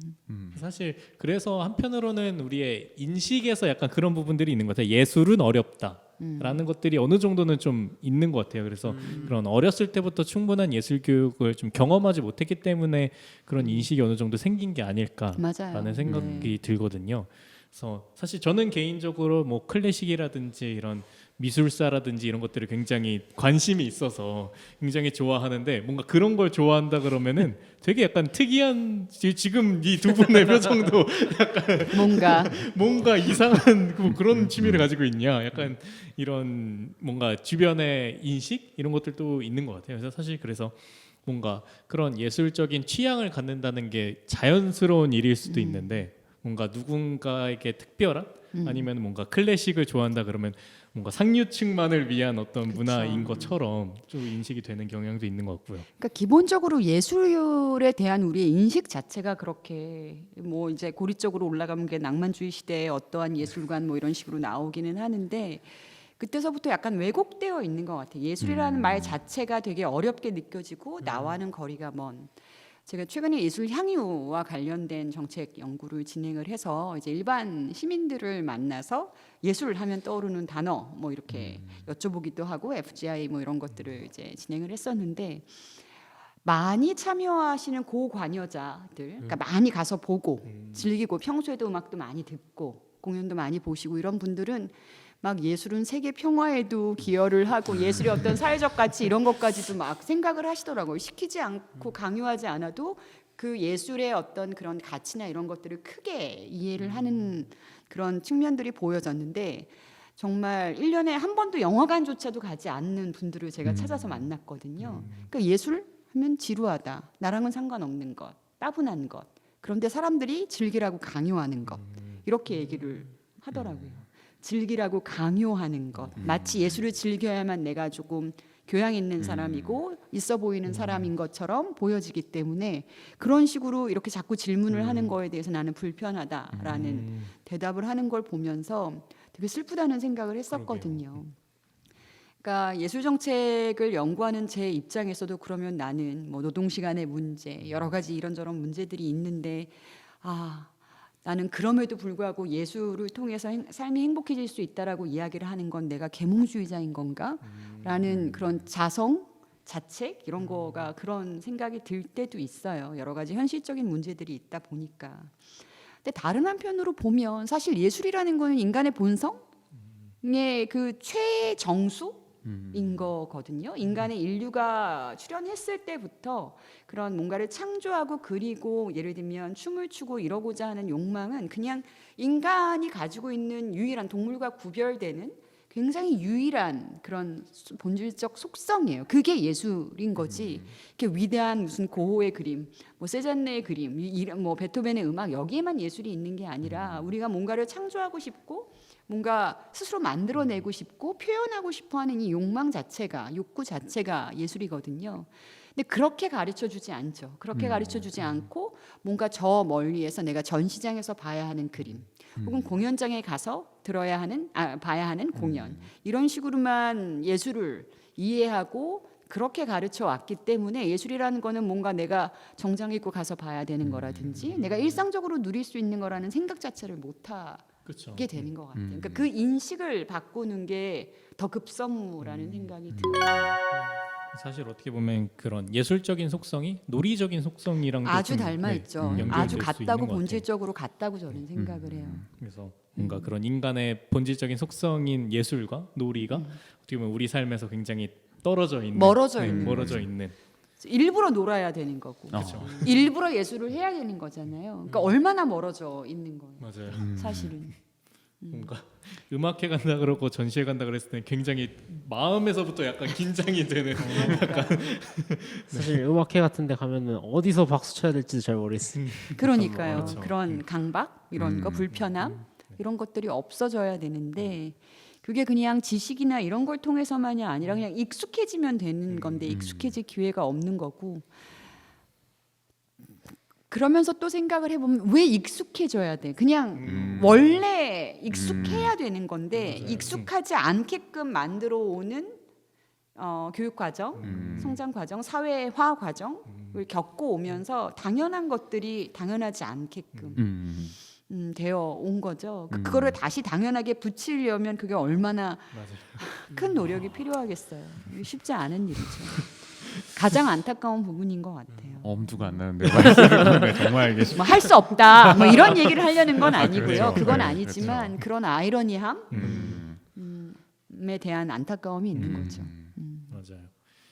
사실 그래서 한편으로는 우리의 인식에서 약간 그런 부분들이 있는 것 같아요. 예술은 어렵다라는 것들이 어느 정도는 좀 있는 것 같아요. 그래서 그런 어렸을 때부터 충분한 예술 교육을 좀 경험하지 못했기 때문에 그런 인식이 어느 정도 생긴 게 아닐까라는 맞아요. 생각이 들거든요. 그래서 사실 저는 개인적으로 뭐 클래식이라든지 이런 미술사라든지 이런 것들을 굉장히 관심이 있어서 굉장히 좋아하는데 뭔가 그런 걸 좋아한다 그러면은 되게 약간 특이한 지금 이 두 분의 표정도 뭔가 이상한 뭐 그런 취미를 가지고 있냐 약간 이런 뭔가 주변의 인식 이런 것들도 있는 것 같아요. 그래서 사실 그래서 뭔가 그런 예술적인 취향을 갖는다는 게 자연스러운 일일 수도 있는데 뭔가 누군가에게 특별한 아니면 뭔가 클래식을 좋아한다 그러면 뭔가 상류층만을 위한 어떤 문화인 것처럼 좀 인식이 되는 경향도 있는 것 같고요. 그러니까 기본적으로 예술에 대한 우리의 인식 자체가 그렇게 뭐 이제 고리적으로 올라가면 게 낭만주의 시대의 어떠한 예술관 뭐 이런 식으로 나오기는 하는데 그때서부터 약간 왜곡되어 있는 것 같아요. 예술이라는 말 자체가 되게 어렵게 느껴지고 나와는 거리가 먼. 제가 최근에 예술 향유와 관련된 정책 연구를 진행을 해서 이제 일반 시민들을 만나서 예술 하면 떠오르는 단어 뭐 이렇게 여쭤보기도 하고 FGI 뭐 이런 것들을 이제 진행을 했었는데 많이 참여하시는 고관여자들, 그러니까 많이 가서 보고 즐기고 평소에도 음악도 많이 듣고 공연도 많이 보시고 이런 분들은 막 예술은 세계 평화에도 기여를 하고 예술의 어떤 사회적 가치 이런 것까지도 막 생각을 하시더라고요. 시키지 않고 강요하지 않아도 그 예술의 어떤 그런 가치나 이런 것들을 크게 이해를 하는 그런 측면들이 보여졌는데 정말 1년에 한 번도 영화관조차도 가지 않는 분들을 제가 찾아서 만났거든요. 그러니까 예술 하면 지루하다. 나랑은 상관없는 것, 따분한 것. 그런데 사람들이 즐기라고 강요하는 것. 이렇게 얘기를 하더라고요. 즐기라고 강요하는 것. 마치 예술을 즐겨야만 내가 조금 교양 있는 사람이고 있어 보이는 사람인 것처럼 보여지기 때문에 그런 식으로 이렇게 자꾸 질문을 하는 거에 대해서 나는 불편하다라는 대답을 하는 걸 보면서 되게 슬프다는 생각을 했었거든요. 그러니까 예술 정책을 연구하는 제 입장에서도 그러면 나는 뭐 노동 시간의 문제, 여러 가지 이런저런 문제들이 있는데 나는 그럼에도 불구하고 예술을 통해서 삶이 행복해질 수 있다라고 이야기를 하는 건 내가 계몽주의자인 건가? 라는 그런 자성, 자책 이런 거가 그런 생각이 들 때도 있어요. 여러 가지 현실적인 문제들이 있다 보니까. 근데 다른 한편으로 보면 사실 예술이라는 거는 인간의 본성의 그 최정수인 거거든요. 인간의 인류가 출현했을 때부터 그런 뭔가를 창조하고 그리고 예를 들면 춤을 추고 이러고자 하는 욕망은 그냥 인간이 가지고 있는 유일한 동물과 구별되는 굉장히 유일한 그런 본질적 속성이에요. 그게 예술인 거지. 이렇게 위대한 무슨 고호의 그림, 뭐 세잔네의 그림, 뭐 베토벤의 음악 여기에만 예술이 있는 게 아니라 우리가 뭔가를 창조하고 싶고 뭔가 스스로 만들어내고 싶고 표현하고 싶어하는 이 욕망 자체가 욕구 자체가 예술이거든요. 근데 그렇게 가르쳐주지 않죠. 그렇게 가르쳐주지 않고 뭔가 저 멀리에서 내가 전시장에서 봐야 하는 그림, 혹은 공연장에 가서 봐야 하는 공연 이런 식으로만 예술을 이해하고 그렇게 가르쳐 왔기 때문에 예술이라는 거는 뭔가 내가 정장 입고 가서 봐야 되는 거라든지 내가 일상적으로 누릴 수 있는 거라는 생각 자체를 못하. 그렇죠. 게 되는 것 같아요. 그러니까 그 인식을 바꾸는 게 더 급선무라는 생각이 들어요. 사실 어떻게 보면 그런 예술적인 속성이 놀이적인 속성이랑도 아주 좀, 닮아 네, 있죠. 연결될 아주 수 있는 같다고 것 같아요. 본질적으로 같다고 저는 생각을 해요. 그래서 뭔가 그런 인간의 본질적인 속성인 예술과 놀이가 어떻게 보면 우리 삶에서 굉장히 떨어져 있는, 멀어져 있는 멀어져 있는. 일부러 놀아야 되는 거고 그렇죠. 일부러 예술을 해야 되는 거잖아요. 그러니까 얼마나 멀어져 있는 거예요. 맞아요. 사실은. 뭔가 음악회 간다 그러고 전시회 간다 그랬을 때 굉장히 마음에서부터 약간 긴장이 되는. 사실 음악회 같은데 가면은 어디서 박수 쳐야 될지도 잘 모르겠어요. 그러니까요. 그렇죠. 그런 강박 이런 거 불편함 이런 것들이 없어져야 되는데 그게 그냥 지식이나 이런 걸 통해서만이 아니라 그냥 익숙해지면 되는 건데 익숙해질 기회가 없는 거고 그러면서 또 생각을 해보면 왜 익숙해져야 돼? 그냥 원래 익숙해야 되는 건데 익숙하지 않게끔 만들어 오는 교육 과정, 성장 과정, 사회화 과정을 겪고 오면서 당연한 것들이 당연하지 않게끔 되어 온 거죠. 그거를 다시 당연하게 붙이려면 그게 얼마나 큰 노력이 필요하겠어요. 쉽지 않은 일이죠. 가장 안타까운 부분인 것 같아요. 엄두가 안 나는데 말씀을 정말 이게 뭐 할 수 없다. 뭐 이런 얘기를 하려는 건 아니고요. 그렇죠. 그건 네, 아니지만 그런 아이러니함에 대한 안타까움이 있는 거죠. 맞아요.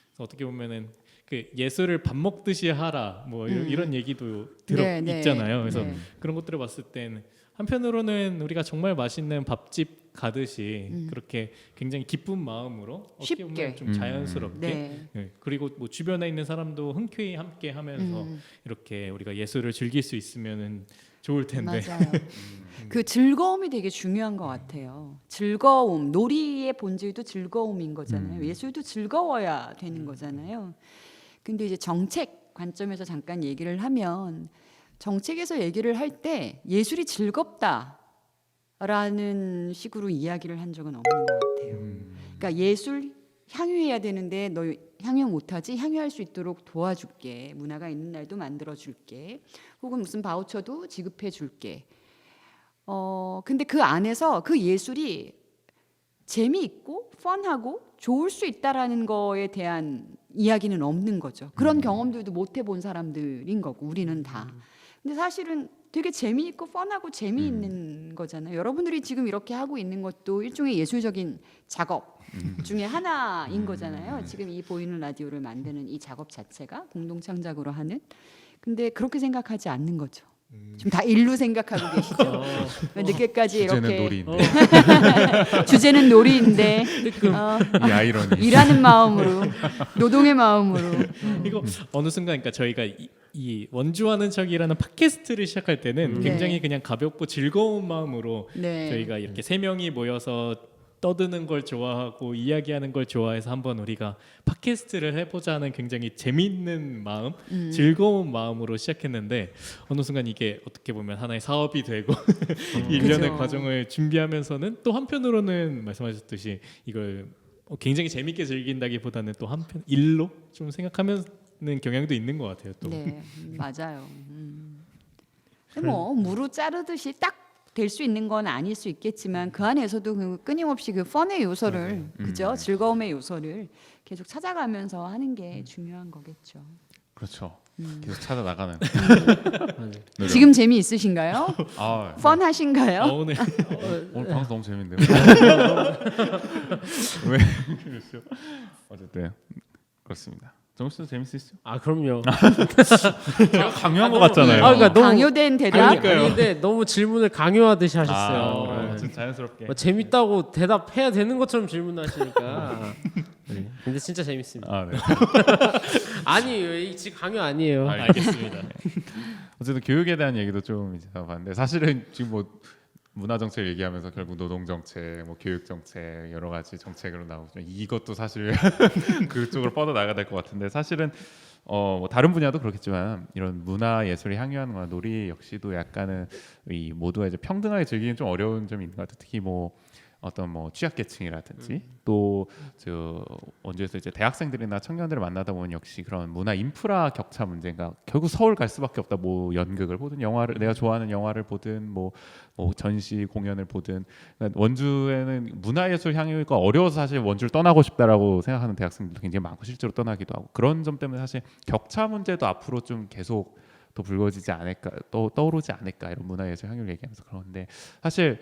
그래서 어떻게 보면은 그 예술을 밥 먹듯이 하라 뭐 이런 얘기도 네, 네. 있잖아요. 그래서 네. 그런 것들을 봤을 땐 한편으로는 우리가 정말 맛있는 밥집 가듯이 그렇게 굉장히 기쁜 마음으로 어떻게 보면 쉽게. 좀 자연스럽게 네. 네. 그리고 뭐 주변에 있는 사람도 흔쾌히 함께 하면서 이렇게 우리가 예술을 즐길 수 있으면은 좋을 텐데. 맞아요. 그 즐거움이 되게 중요한 것 같아요. 즐거움, 놀이의 본질도 즐거움인 거잖아요. 예술도 즐거워야 되는 거잖아요. 근데 이제 정책 관점에서 잠깐 얘기를 하면 정책에서 얘기를 할 때 예술이 즐겁다라는 식으로 이야기를 한 적은 없는 것 같아요. 그러니까 예술 향유해야 되는데 너 향유 못하지? 향유할 수 있도록 도와줄게. 문화가 있는 날도 만들어줄게. 혹은 무슨 바우처도 지급해줄게. 근데 그 안에서 그 예술이 재미있고 펀하고 좋을 수 있다라는 거에 대한 이야기는 없는 거죠. 그런 경험들도 못 해본 사람들인 거고 우리는 다. 근데 사실은 되게 재미있고 펀하고 재미있는 거잖아요. 여러분들이 지금 이렇게 하고 있는 것도 일종의 예술적인 작업 중에 하나인 거잖아요. 지금 이 보이는 라디오를 만드는 이 작업 자체가 공동 창작으로 하는. 근데 그렇게 생각하지 않는 거죠. 지금 다 일로 생각하고 계시죠. 늦게까지 주제는 이렇게 놀이인데 주제는 놀이인데 이 아이러니. 일하는 마음으로 노동의 마음으로 이거 어느 순간 그러니까 저희가 이 원주하는 척이라는 팟캐스트를 시작할 때는 네. 굉장히 그냥 가볍고 즐거운 마음으로 네. 저희가 이렇게 세 명이 모여서 떠드는 걸 좋아하고 이야기하는 걸 좋아해서 한번 우리가 팟캐스트를 해보자는 굉장히 재미있는 마음, 즐거운 마음으로 시작했는데 어느 순간 이게 어떻게 보면 하나의 사업이 되고 일련의 그죠. 과정을 준비하면서는 또 한편으로는 말씀하셨듯이 이걸 굉장히 재밌게 즐긴다기보다는 또 한편 일로 좀 생각하는 경향도 있는 것 같아요. 또. 네, 맞아요. 근데 뭐 무로 자르듯이 딱 될 수 있는 건 아닐 수 있겠지만 그 안에서도 그 끊임없이 그 펀의 요소를 그죠? 즐거움의 요소를 계속 찾아가면서 하는 게 중요한 거겠죠. 그렇죠. 계속 찾아 나가는. 지금 재미 있으신가요? 아, 네. 펀하신가요? 오늘 오늘 방송 너무 재밌는데요. 왜 그러시죠? 어쨌든 그렇습니다. 정우 씨도 재밌으시죠? 아 그럼요. 제가 강요한 것 같잖아요. 아, 그러니까 너무- 강요된 대답. 아니 근데 너무 질문을 강요하듯이 하셨어요. 아, 네. 좀 자연스럽게. 뭐 재밌다고 대답해야 되는 것처럼 질문하시니까. 네. 근데 진짜 재밌습니다. 아, 네. 아니에요, 지금 강요 아니에요. 알겠습니다. 어쨌든 교육에 대한 얘기도 좀 이제 봤는데 사실은 지금 뭐 문화 정책 얘기하면서 결국 노동 정책, 뭐 교육 정책 여러 가지 정책으로 나오죠. 이것도 사실 그쪽으로 뻗어 나가야 될 것 같은데 사실은 뭐 다른 분야도 그렇겠지만 이런 문화 예술이 향유하는 거나 놀이 역시도 약간은 이 모두가 이제 평등하게 즐기기는 좀 어려운 점이 있는 것 같아요. 특히 뭐 어떤 뭐 취약계층이라든지 또 저 원주에서 이제 대학생들이나 청년들을 만나다 보면 역시 그런 문화 인프라 격차 문제가 결국 서울 갈 수밖에 없다. 뭐 연극을 보든 영화를 내가 좋아하는 영화를 보든 뭐 전시 공연을 보든 그러니까 원주에는 문화예술 향유가 어려워서 사실 원주를 떠나고 싶다라고 생각하는 대학생들도 굉장히 많고 실제로 떠나기도 하고 그런 점 때문에 사실 격차 문제도 앞으로 좀 계속 더 불거지지 않을까 떠오르지 않을까 이런 문화예술 향유를 얘기하면서 그런데 사실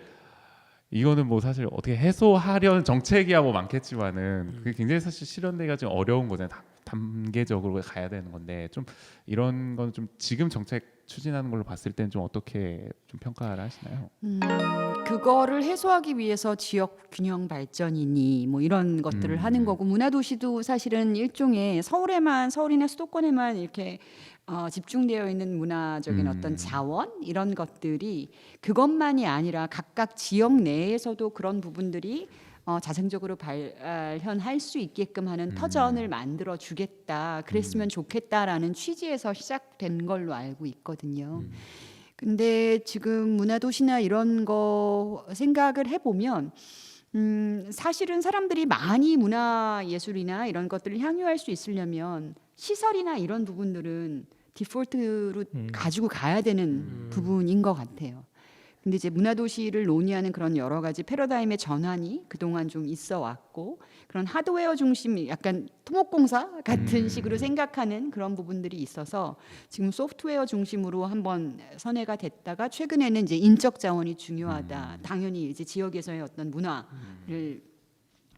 이거는 뭐 사실 어떻게 해소하려는 정책이야 뭐 많겠지만은 그게 굉장히 사실 실현되기가 좀 어려운 거잖아요. 단계적으로 가야 되는 건데 좀 이런 건 좀 지금 정책 추진하는 걸로 봤을 때는 좀 어떻게 좀 평가를 하시나요? 그거를 해소하기 위해서 지역 균형 발전이니 뭐 이런 것들을 하는 거고 문화도시도 사실은 일종의 서울이나 수도권에만 이렇게 집중되어 있는 문화적인 어떤 자원 이런 것들이 그것만이 아니라 각각 지역 내에서도 그런 부분들이 자생적으로 발현할 수 있게끔 하는 터전을 만들어 주겠다. 그랬으면 좋겠다라는 취지에서 시작된 걸로 알고 있거든요. 근데 지금 문화도시나 이런 거 생각을 해보면 사실은 사람들이 많이 문화예술이나 이런 것들을 향유할 수 있으려면 시설이나 이런 부분들은 디폴트로 가지고 가야 되는 부분인 것 같아요. 근데 이제 문화도시를 논의하는 그런 여러 가지 패러다임의 전환이 그동안 좀 있어 왔고 그런 하드웨어 중심 약간 토목공사 같은 식으로 생각하는 그런 부분들이 있어서 지금 소프트웨어 중심으로 한번 선회가 됐다가 최근에는 이제 인적 자원이 중요하다. 당연히 이제 지역에서의 어떤 문화를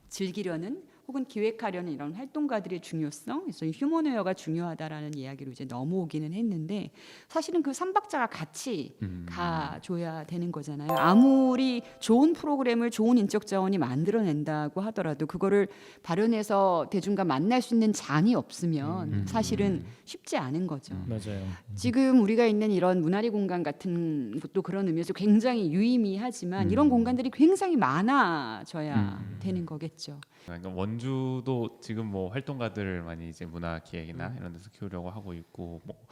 즐기려는 혹은 기획하려는 이런 활동가들의 중요성, 그래서 휴머웨어가 중요하다라는 이야기로 이제 넘어오기는 했는데 사실은 그 삼박자가 같이 가줘야 되는 거잖아요. 아무리 좋은 프로그램을 좋은 인적 자원이 만들어낸다고 하더라도 그거를 발현해서 대중과 만날 수 있는 장이 없으면 사실은 쉽지 않은 거죠. 맞아요. 지금 우리가 있는 이런 문화리 공간 같은 것도 그런 의미에서 굉장히 유의미하지만 이런 공간들이 굉장히 많아져야 되는 거겠죠. 그러니까 원주도 지금 뭐 활동가들을 많이 이제 문화 기획이나 이런 데서 키우려고 하고 있고 뭐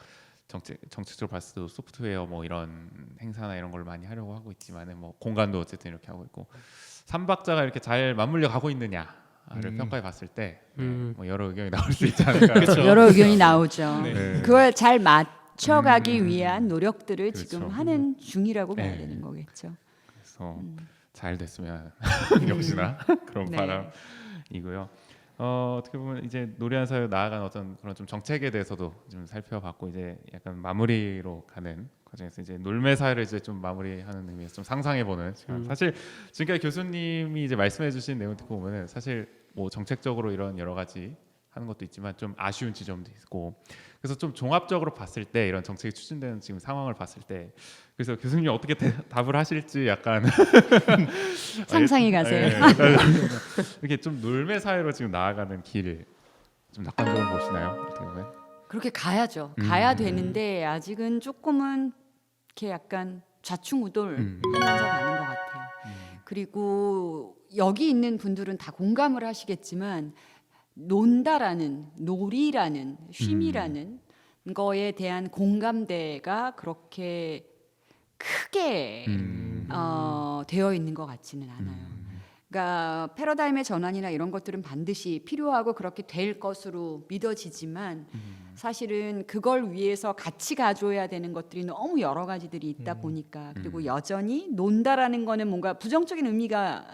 정책적으로 봤을 때도 소프트웨어 뭐 이런 행사나 이런 걸 많이 하려고 하고 있지만은 뭐 공간도 어쨌든 이렇게 하고 있고 삼박자가 이렇게 잘 맞물려 가고 있느냐를 평가해 봤을 때 뭐 여러 의견이 나올 수 있지 않을까. 그렇죠. 여러 의견이 나오죠. 네. 그걸 잘 맞춰가기 위한 노력들을 그렇죠. 지금 하는 중이라고 봐야 네. 되는 거겠죠. 그래서 잘 됐으면 역시나 그런 네. 바람이고요. 어떻게 보면 이제 노래한 사회 나아간 어떤 그런 좀 정책에 대해서도 좀 살펴봤고 이제 약간 마무리로 가는 과정에서 이제 놀매 사회를 이제 좀 마무리하는 의미에서 좀 상상해보는 시간. 사실 지금까지 교수님이 이제 말씀해주신 내용 듣고 보면은 사실 뭐 정책적으로 이런 여러 가지 하는 것도 있지만 좀 아쉬운 지점도 있고 그래서 좀 종합적으로 봤을 때 이런 정책이 추진되는 지금 상황을 봤을 때 그래서 교수님이 어떻게 답을 하실지 약간 상상이 가세요. 이렇게 좀 놀매 사회로 지금 나아가는 길을 좀 낙관적으로 보시나요? 어떻게 보면? 그렇게 가야죠. 가야 되는데 아직은 조금은 이렇게 약간 좌충우돌하면서 가는 것 같아요. 그리고 여기 있는 분들은 다 공감을 하시겠지만 논다라는 놀이라는 쉼이라는 거에 대한 공감대가 그렇게 크게 되어 있는 것 같지는 않아요. 그러니까 패러다임의 전환이나 이런 것들은 반드시 필요하고 그렇게 될 것으로 믿어지지만 사실은 그걸 위해서 같이 가져야 되는 것들이 너무 여러 가지들이 있다 보니까 그리고 여전히 논다라는 거는 뭔가 부정적인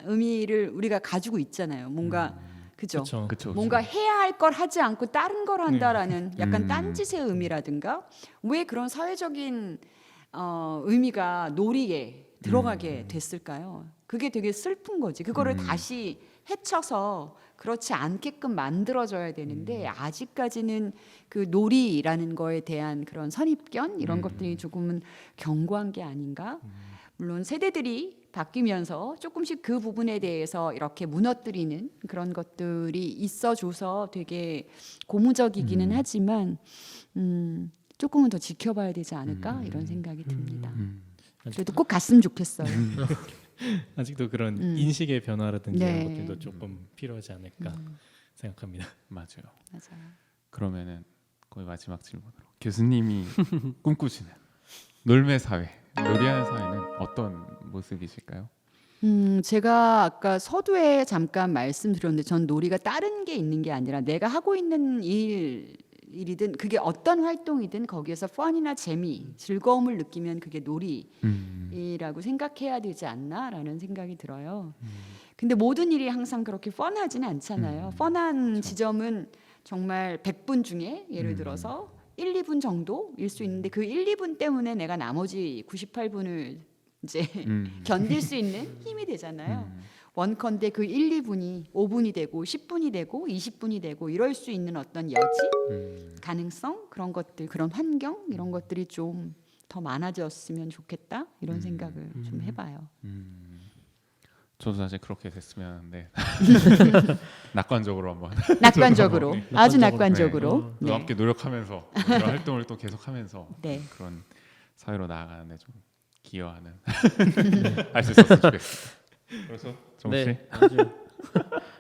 의미를 우리가 가지고 있잖아요. 뭔가 그죠? 그렇죠. 뭔가 해야 할 걸 하지 않고 다른 걸 한다라는 약간 딴짓의 의미라든가 왜 그런 사회적인 의미가 놀이에 들어가게 됐을까요? 그게 되게 슬픈 거지. 그거를 다시 헤쳐서 그렇지 않게끔 만들어져야 되는데 아직까지는 그 놀이라는 거에 대한 그런 선입견 이런 것들이 조금은 견고한 게 아닌가. 물론 세대들이 바뀌면서 조금씩 그 부분에 대해서 이렇게 무너뜨리는 그런 것들이 있어줘서 되게 고무적이기는 하지만 조금은 더 지켜봐야 되지 않을까 이런 생각이 듭니다. 그래도 꼭 갔으면 좋겠어요. 아직도 그런 인식의 변화라든지 네. 이런 것들도 조금 필요하지 않을까 생각합니다. 맞아요. 맞아요. 그러면은 거의 마지막 질문으로 교수님이 꿈꾸시는 놀매 사회, 놀이하는 사회는 어떤 모습이실까요? 제가 아까 서두에 잠깐 말씀드렸는데 전 놀이가 다른 게 있는 게 아니라 내가 하고 있는 일이든 그게 어떤 활동이든 거기에서 펀이나 재미, 즐거움을 느끼면 그게 놀이라고 생각해야 되지 않나라는 생각이 들어요. 근데 모든 일이 항상 그렇게 펀하지는 않잖아요. 펀한 지점은 정말 100분 중에 예를 들어서 1, 2분 정도일 수 있는데 그 1, 2분 때문에 내가 나머지 98분을 이제 견딜 수 있는 힘이 되잖아요. 원컨대 그 1, 2분이 5분이 되고 10분이 되고 20분이 되고 이럴 수 있는 어떤 여지, 가능성 그런 것들, 그런 환경 이런 것들이 좀 더 많아졌으면 좋겠다 이런 생각을 좀 해봐요. 저도 사실 그렇게 됐으면 하는데 낙관적으로 한번 낙관적으로, 아주 낙관적으로. 낙관적으로. 또 함께 노력하면서 이런 활동을 또 계속하면서 네. 그런 사회로 나아가는데 좀 기여하는 할 수 있었으면 좋겠습니다. 그래서 정우 씨? 네, 아주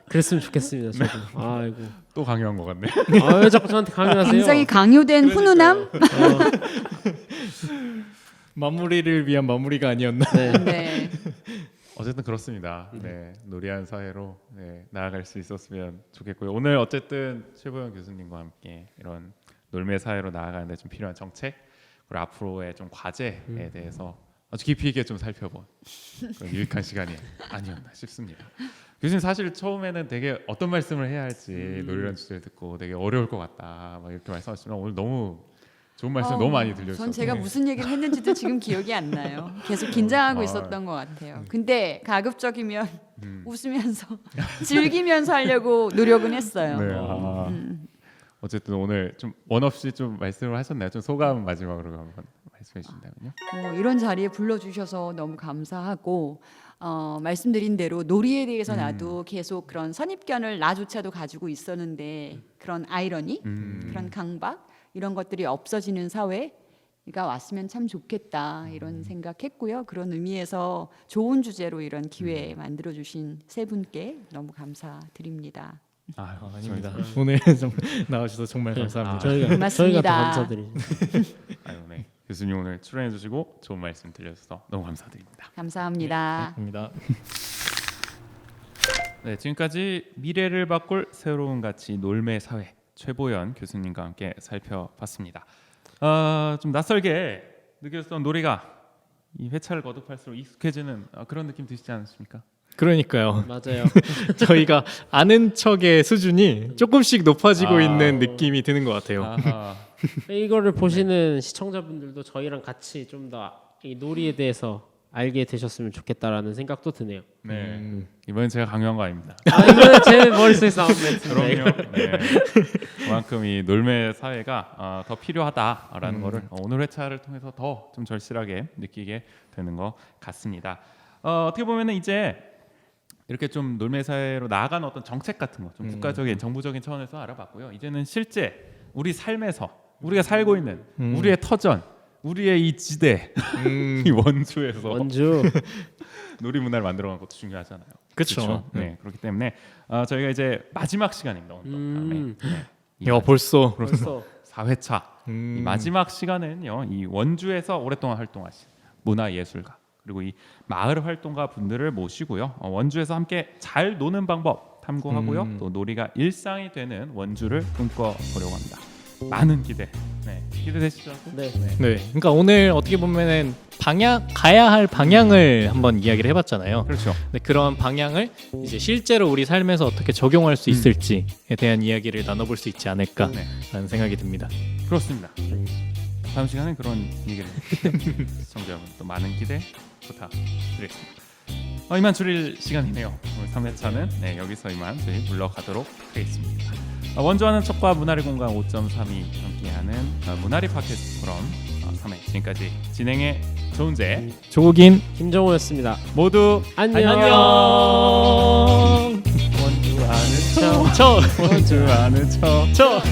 그랬으면 좋겠습니다. 저도. 아이고. 또 강요한 것 같네. 왜 자꾸 저한테 강요하세요? 굉장히 강요된 훈훈함. 마무리를 위한 마무리가 아니었나. 네. 네. 어쨌든 그렇습니다. 네, 놀이한 사회로 나아갈 수 있었으면 좋겠고요. 오늘 어쨌든 최보영 교수님과 함께 이런 놀매 사회로 나아가는데 좀 필요한 정책 그리고 앞으로의 좀 과제에 대해서 아주 깊이 있게 좀 살펴본 그런 유익한 시간이 아니었나 싶습니다. 교수님 사실 처음에는 되게 어떤 말씀을 해야 할지 놀이라는 주제를 듣고 되게 어려울 것 같다 막 이렇게 말씀하시지만 오늘 너무 좋은 말씀 너무 많이 들려주셔서. 전 제가 무슨 얘기를 했는지도 지금 기억이 안 나요. 계속 긴장하고 아. 있었던 것 같아요. 근데 가급적이면 웃으면서 즐기면서 하려고 노력은 했어요. 네. 어쨌든 오늘 좀 원 없이 좀 말씀을 하셨나요? 좀 소감 마지막으로 한번 말씀해 주신다면요. 이런 자리에 불러주셔서 너무 감사하고 말씀드린 대로 놀이에 대해서 나도 계속 그런 선입견을 나조차도 가지고 있었는데 그런 아이러니, 그런 강박 이런 것들이 없어지는 사회가 왔으면 참 좋겠다 이런 생각했고요. 그런 의미에서 좋은 주제로 이런 기회 만들어 주신 세 분께 너무 감사드립니다. 아닙니다. 오늘 좀 나와주셔서 정말 감사합니다. 저희가 고맙습니다. 더 감사드리죠. 아유, 네. 교수님 오늘 출연해 주시고 좋은 말씀 들려주셔서 너무 감사드립니다. 감사합니다. 감사합니다. 네, 지금까지 미래를 바꿀 새로운 가치 놀매 사회 최보연 교수님과 함께 살펴봤습니다. 좀 낯설게 느껴졌던 놀이가 이 회차를 거듭할수록 익숙해지는 그런 느낌 드시지 않으십니까? 그러니까요. 맞아요. 저희가 아는 척의 수준이 조금씩 높아지고 있는 느낌이 드는 것 같아요. 아하. 이거를 보시는 시청자분들도 저희랑 같이 좀 더 이 놀이에 대해서 알게 되셨으면 좋겠다라는 생각도 드네요. 네. 이번엔 제가 강요한 거 아닙니다. 이건 제 머릿속에 나온 멘트인데. 그럼요. 네. 그만큼 이 놀매 사회가 더 필요하다라는 거를 오늘 회차를 통해서 더 좀 절실하게 느끼게 되는 것 같습니다. 어떻게 보면은 이제 이렇게 좀 놀매 사회로 나아가는 어떤 정책 같은 거, 좀 국가적인 정부적인 차원에서 알아봤고요. 이제는 실제 우리 삶에서 우리가 살고 있는 우리의 터전, 우리의 이 지대, 이 원주에서 원주. 놀이 문화를 만들어가는 것도 중요하잖아요. 그렇죠. 네, 그렇기 때문에 저희가 이제 마지막 시간입니다. 오늘 야 벌써 4회차 이 마지막 시간에는요, 이 원주에서 오랫동안 활동하신 문화예술가 그리고 이 마을 활동가 분들을 모시고요, 원주에서 함께 잘 노는 방법 탐구하고요, 또 놀이가 일상이 되는 원주를 꿈꿔보려고 합니다. 많은 기대, 기대되시죠? 네. 네, 그러니까 오늘 어떻게 보면은 가야 할 방향을 한번 이야기를 해봤잖아요. 그렇죠. 네, 그런 방향을 이제 실제로 우리 삶에서 어떻게 적용할 수 있을지에 대한 이야기를 나눠볼 수 있지 않을까라는 생각이 듭니다. 그렇습니다. 다음 시간에 그런 얘기를 시청자분 또 많은 기대 부탁드리겠습니다. 이만 줄일 시간이네요. 오늘 3회차는 여기서 이만 저희 물러가도록 하겠습니다. 원주하는 척과 문화리 공간 5.3이 함께하는 문화리 팟캐스트 포럼 3회 지금까지 진행의 조은재, 조국인 김정호였습니다. 모두 안녕. 원주하는 척, 원주하는 척.